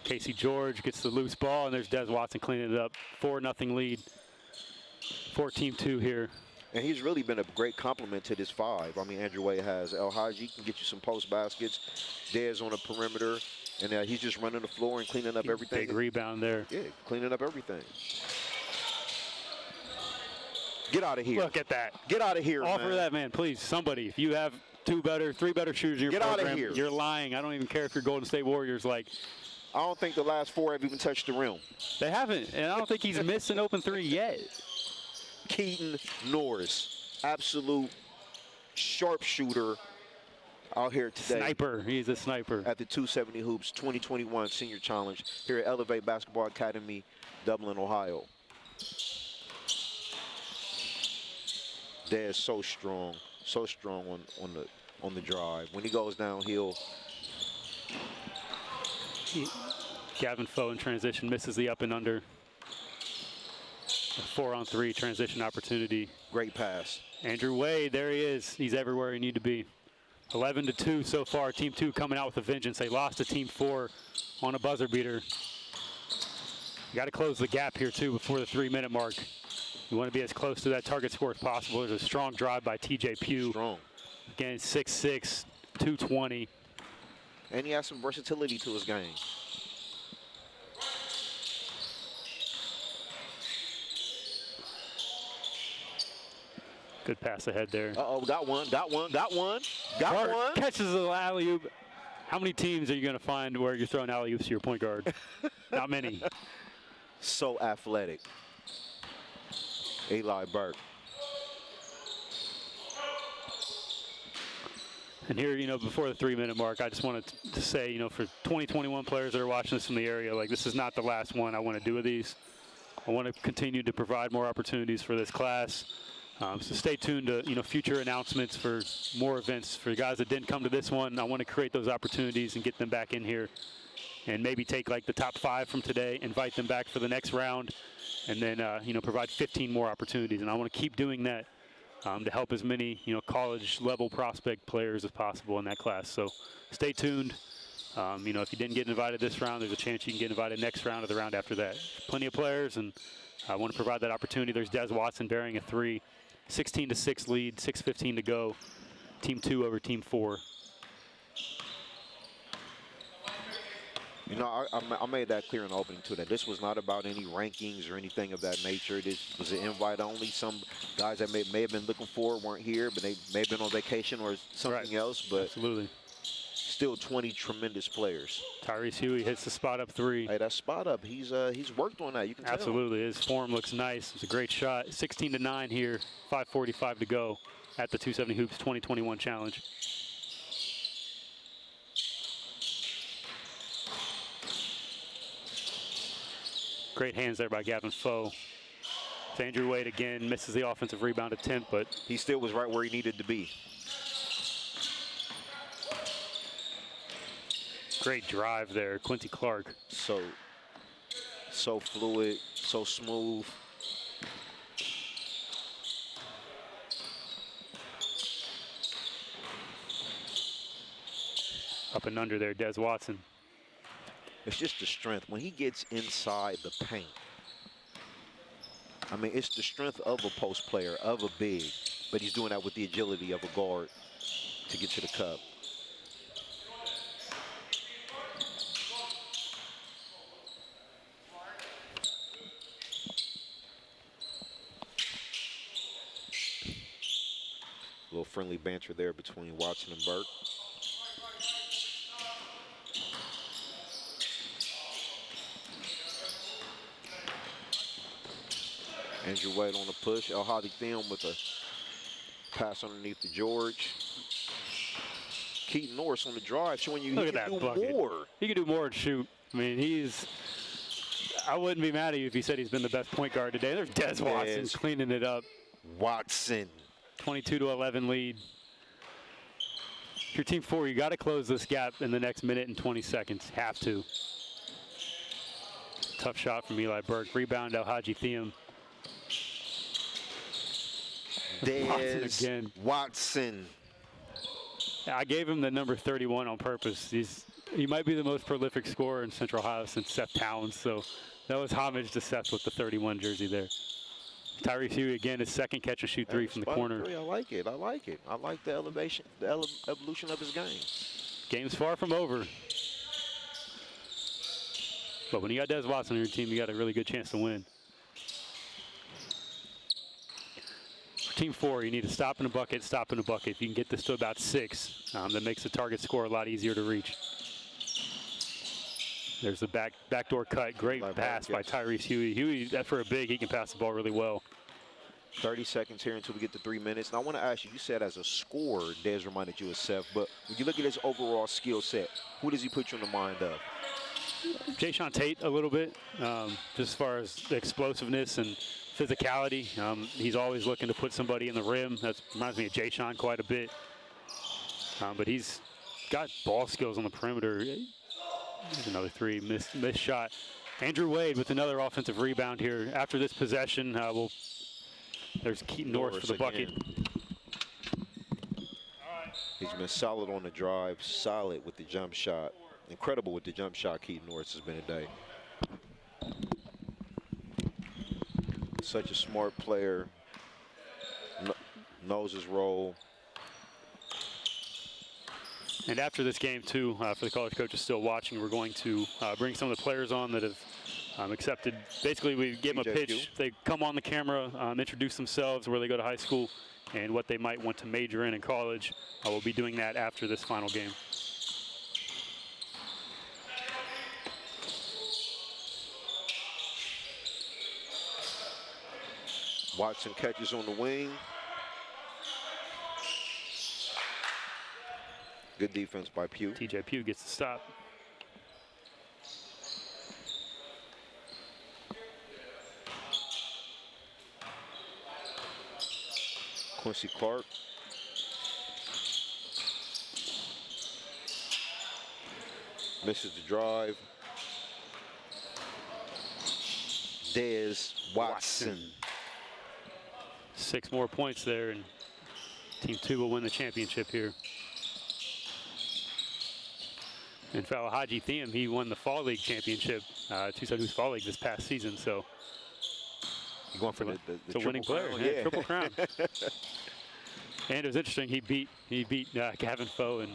Casey George gets the loose ball, and there's Des Watson cleaning it up. 4-0 lead for Team 2 here. And he's really been a great compliment to this 5. I mean, Andrew Wade has El Haji can get you some post baskets. Dez on the perimeter, and he's just running the floor and cleaning up everything. Big rebound there. Yeah, cleaning up everything. Get out of here. Look at that. Get out of here, Offer man. that, man, please. Somebody, if you have 3 better shooters in your Get program, out of here. you're lying. I don't even care if you're Golden State Warriors. Like, I don't think the last 4 have even touched the rim. they haven't, and I don't think he's missed an open 3 yet. Keaton Norris, absolute sharpshooter out here today. Sniper. He's a sniper. At the 270 Hoops 2021 Senior Challenge here at Elevate Basketball Academy, Dublin, Ohio. Dez so strong on the drive. When he goes downhill. Gavin Foe in transition misses the up and under. A 4-on-3 transition opportunity. Great pass. Andrew Wade, there he is. He's everywhere he need to be. 11-2 so far. Team 2 coming out with a vengeance. They lost to Team 4 on a buzzer beater. You got to close the gap here too before the 3-minute mark. You want to be as close to that target score as possible. There's a strong drive by TJ Pugh. Strong. Again, 6'6", 220. And he has some versatility to his game. Good pass ahead there. Uh-oh, got one. Catches the alley-oop. How many teams are you going to find where you're throwing alley-oops to your point guard? Not many. So athletic. Eli Burke. And here, you know, before the 3-minute mark, I just wanted to say, you know, for 2021 players that are watching this from the area, like, this is not the last one I want to do with these. I want to continue to provide more opportunities for this class. So stay tuned to, you know, future announcements for more events. For the guys that didn't come to this one, I want to create those opportunities and get them back in here. And maybe take, like, the top 5 from today, invite them back for the next round, and then, you know, provide 15 more opportunities. And I want to keep doing that. To help as many, you know, college-level prospect players as possible in that class. So stay tuned. You know, if you didn't get invited this round, there's a chance you can get invited next round or the round after that. Plenty of players, and I want to provide that opportunity. There's Des Watson bearing a 3, 16-6 lead, 6:15 to go. Team 2 over Team 4. You know, I made that clear in the opening too, that this was not about any rankings or anything of that nature. This was an invite only. Some guys that may have been looking for it weren't here, but they may have been on vacation or something else. But absolutely, still 20 tremendous players. Tyrese Huey hits the spot up three. Hey, that spot up, he's worked on that. You can tell. Absolutely, his form looks nice. It's a great shot. 16-9 here, 5:45 to go at the 270 Hoops 2021 Challenge. Great hands there by Gavin Foe. Andrew Wade again misses the offensive rebound attempt, but he still was right where he needed to be. Great drive there, Quincy Clark. So fluid, so smooth. Up and under there, Des Watson. It's just the strength. When he gets inside the paint, I mean, it's the strength of a post player, of a big, but he's doing that with the agility of a guard to get to the cup. A little friendly banter there between Watson and Burke. Andrew Wade on the push. El Hadi Thiem with a pass underneath to George. Keaton Norris on the drive, showing you he can do more. He can do more and shoot. I mean, I wouldn't be mad at you if he said he's been the best point guard today. There's Des Watson cleaning it up. Watson. 22-11 lead. If you're Team 4, you got to close this gap in the next minute and 20 seconds. Have to. Tough shot from Eli Burke. Rebound, El Hadi Thiem. Watson again. Watson. I gave him the number 31 on purpose. He might be the most prolific scorer in Central Ohio since Seth Towns, so that was homage to Seth with the 31 jersey there. Tyrese Huey again, his second catch and shoot three from the corner. I like it. I like it. I like the elevation, the evolution of his game. Game's far from over. But when you got Des Watson on your team, you got a really good chance to win. For Team 4, you need to stop in a bucket, stop in a bucket. If you can get this to about 6, that makes the target score a lot easier to reach. There's the backdoor cut. Great pass by Tyrese Huey. Huey, for a big, he can pass the ball really well. 30 seconds here until we get to 3 minutes. And I want to ask you, you said as a scorer, Des reminded you of Seth, but when you look at his overall skill set, who does he put you in the mind of? Jason Tate a little bit, just as far as the explosiveness and physicality. He's always looking to put somebody in the rim. That reminds me of Jason quite a bit. But he's got ball skills on the perimeter. There's another three, missed shot. Andrew Wade with another offensive rebound here. After this possession, there's Keaton Norris for the bucket. He's been solid on the drive, solid with the jump shot. Incredible with the jump shot Keaton Norris has been today. Such a smart player, knows his role. And after this game, too, for the college coaches still watching, we're going to bring some of the players on that have accepted. Basically, we give them a pitch. They come on the camera, introduce themselves, where they go to high school, and what they might want to major in college. We'll be doing that after this final game. Watson catches on the wing. Good defense by Pugh. TJ Pugh gets the stop. Quincy Clark. Misses the drive. Des Watson. 6 more points there, and Team 2 will win the championship here. And for El Hadi Thiem, he won the Fall League championship, 270 Fall League this past season. So you're going for the winning player, yeah. Triple crown. And it was interesting. He beat Gavin Foe and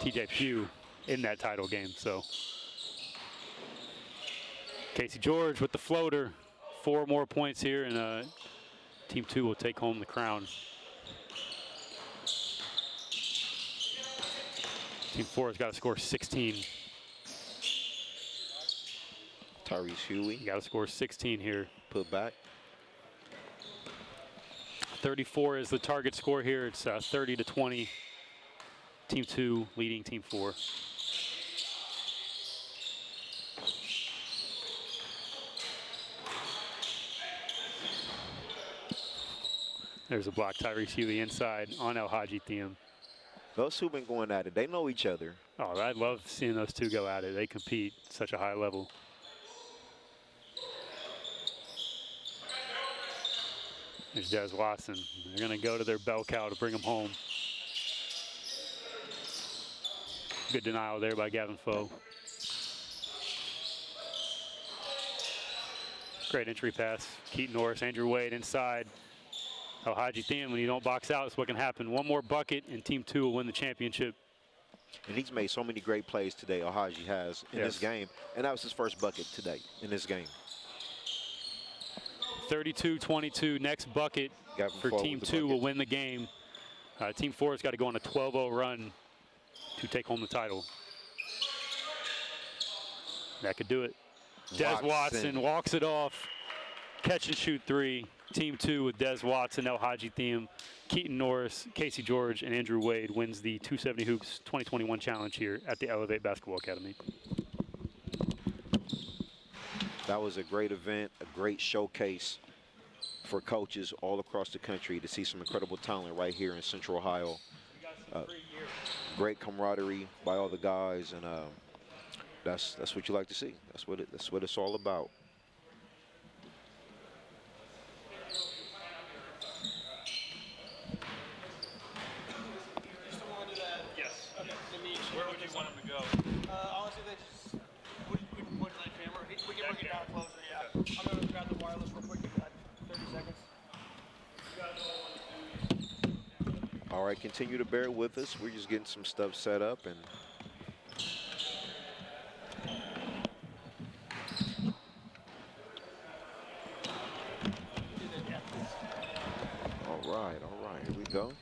TJ Pugh in that title game. So Casey George with the floater. 4 more points here, and Team 2 will take home the crown. Team 4 has got to score 16. Tyrese Huey. You got to score 16 here. Put back. 34 is the target score here. It's 30-20. Team 2 leading Team 4. There's a block. Tyrese Huey inside on El Hadji Thiem. Those two been going at it. They know each other. Oh, I love seeing those two go at it. They compete at such a high level. There's Des Watson. They're going to go to their bell cow to bring him home. Good denial there by Gavin Foe. Great entry pass. Keaton Norris, Andrew Wade inside. El Hadji Thiem, when you don't box out, that's what can happen. One more bucket, and Team 2 will win the championship. And he's made so many great plays today, El Hadji has, in this game. And that was his first bucket today in this game. 32-22, next bucket for Team 2 will win the game. Team 4 has got to go on a 12-0 run to take home the title. That could do it. Des Watson walks it off. Catch and shoot 3. Team 2 with Des Watson, El Hadji Thiem, Keaton Norris, Casey George, and Andrew Wade wins the 270 Hoops 2021 Challenge here at the Elevate Basketball Academy. That was a great event, a great showcase for coaches all across the country to see some incredible talent right here in Central Ohio. Great camaraderie by all the guys, and that's what you like to see. That's what it's all about. Where would you want him to go? Honestly, they just we can put that camera. We can bring it down closer. Yeah. I'm gonna grab the wireless real quick. Give that 30 seconds. All right, continue to bear with us. We're just getting some stuff set up, and all right, here we go.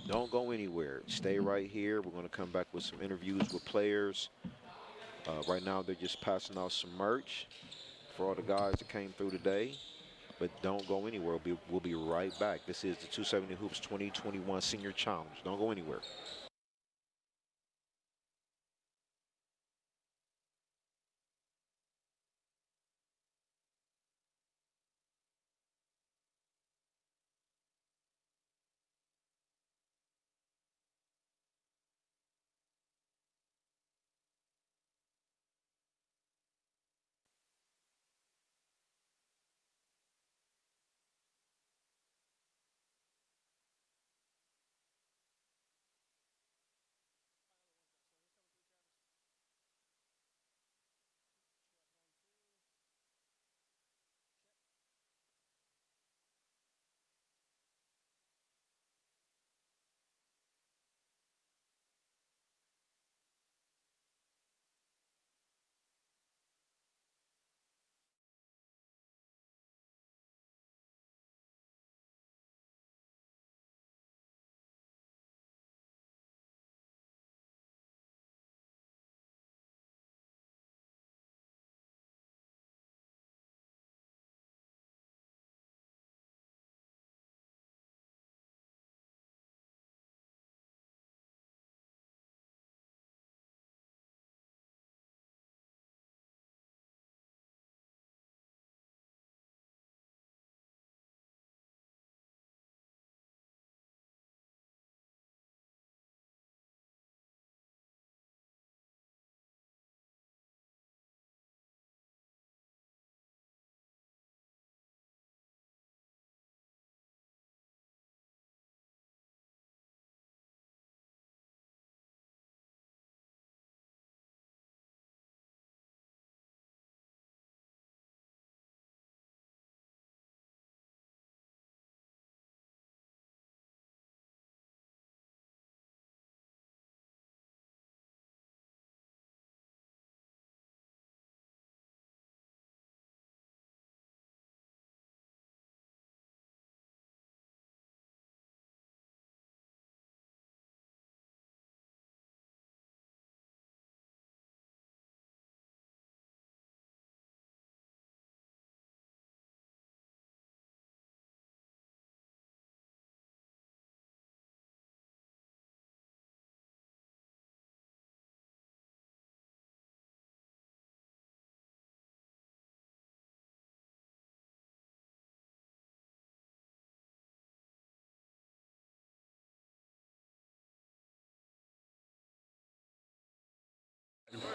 Don't go anywhere. Stay right here. We're going to come back with some interviews with players. Right now, they're just passing out some merch for all the guys that came through today. But don't go anywhere. We'll be right back. This is the 270 Hoops 2021 Senior Challenge. Don't go anywhere.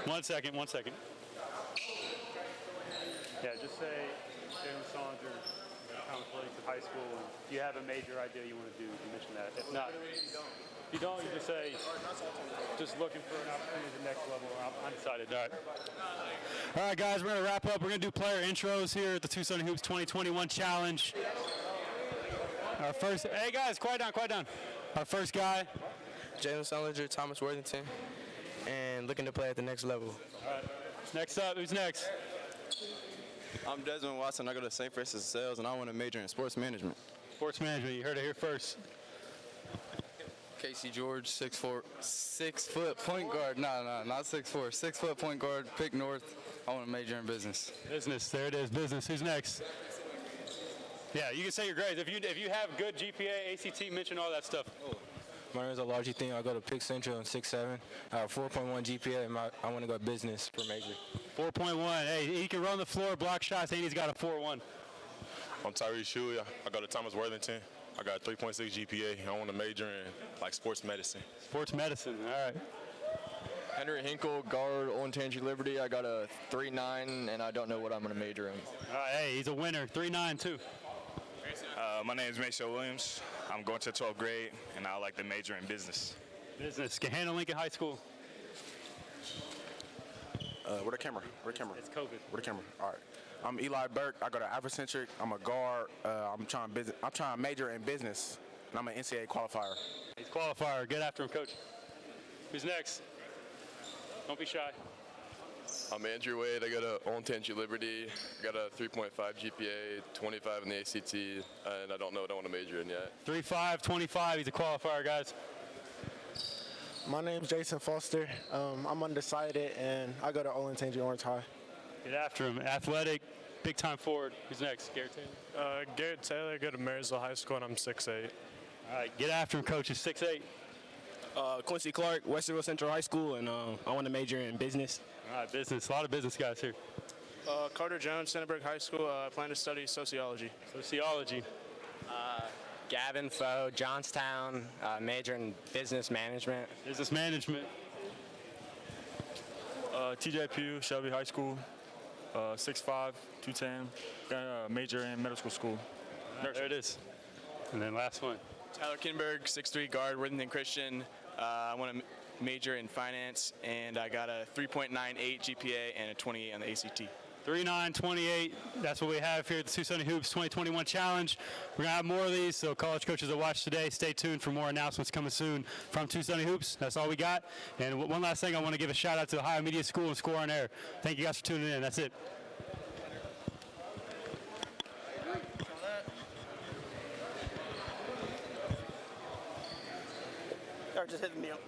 1 second, 1 second. Yeah, just say Jason Saunders, common athletics at high school. And if you have a major idea you want to do, you can mention that. If not, if you don't, you just say, just looking for an opportunity at the next level. I'm undecided. All right. All right, guys, we're going to wrap up. We're going to do player intros here at the 270 Hoops 2021 Challenge. Our first, hey guys, quiet down, quiet down. Our first guy. Jalen Sullinger, Thomas Worthington, and looking to play at the next level. All right. Next up, who's next? I'm Desmond Watson. I go to St. Francis of Sales, and I want to major in sports management. Sports management, you heard it here first. Casey George, 6'4", 6 foot point guard. No, not 6'4", 6 foot point guard. Pick North. I want to major in business. Business, there it is, business. Who's next? Yeah, you can say your grades. If you have good GPA, ACT, mention all that stuff. My name is Alarji Thing. I go to Pick Central in 6'7". I have 4.1 GPA, and I want to go business for major. 4.1. Hey, he can run the floor, block shots, and he's got a 4.1. I'm Tyree Shuey. I go to Thomas Worthington. I got a 3.6 GPA. I want to major in sports medicine. Sports medicine. All right. Henry Hinkle, guard, Olentangy Liberty. I got a 3.9, and I don't know what I'm going to major in. All right. Hey, he's a winner. 3.9 too. My name is Mason Williams. I'm going to 12th grade, and I like to major in business. Business. Gahanna Lincoln High School. Where the camera? It's COVID. Where the camera? All right. I'm Eli Burke. I go to Afrocentric. I'm a guard. I'm trying to major in business, and I'm an NCAA qualifier. He's qualifier. Get after him, coach. Who's next? Don't be shy. I'm Andrew Wade. I go to Olentangy Liberty. I got a 3.5 GPA, 25 in the ACT, and I don't know what I want to major in yet. 3.5, 25. He's a qualifier, guys. My name's Jason Foster. I'm undecided, and I go to Olentangy Orange High. Get after him. Athletic, big-time forward. Who's next? Garrett Taylor? Garrett Taylor. I go to Marysville High School, and I'm 6'8". All right, get after him, coach. He's 6'8". Quincy Clark, Westerville Central High School, and I want to major in business. All right, business. A lot of business guys here. Carter Jones, Centerbrook High School. I plan to study sociology. Sociology. Gavin Foe, Johnstown, major in business management. Business management. TJ Pugh, Shelby High School. 6'5", 210. Got a major in medical school. There it is. And then last one. Tyler Kinberg, 6'3", guard, Worthington Christian. I want to major in finance, and I got a 3.98 GPA and a 28 on the ACT. 3.9, 28. That's what we have here at the 270 Hoops 2021 Challenge. We're going to have more of these, so college coaches that watch today, stay tuned for more announcements coming soon from 270 Hoops. That's all we got. And one last thing, I want to give a shout out to Ohio Media School and Score on Air. Thank you guys for tuning in. That's it. Or just hitting me up.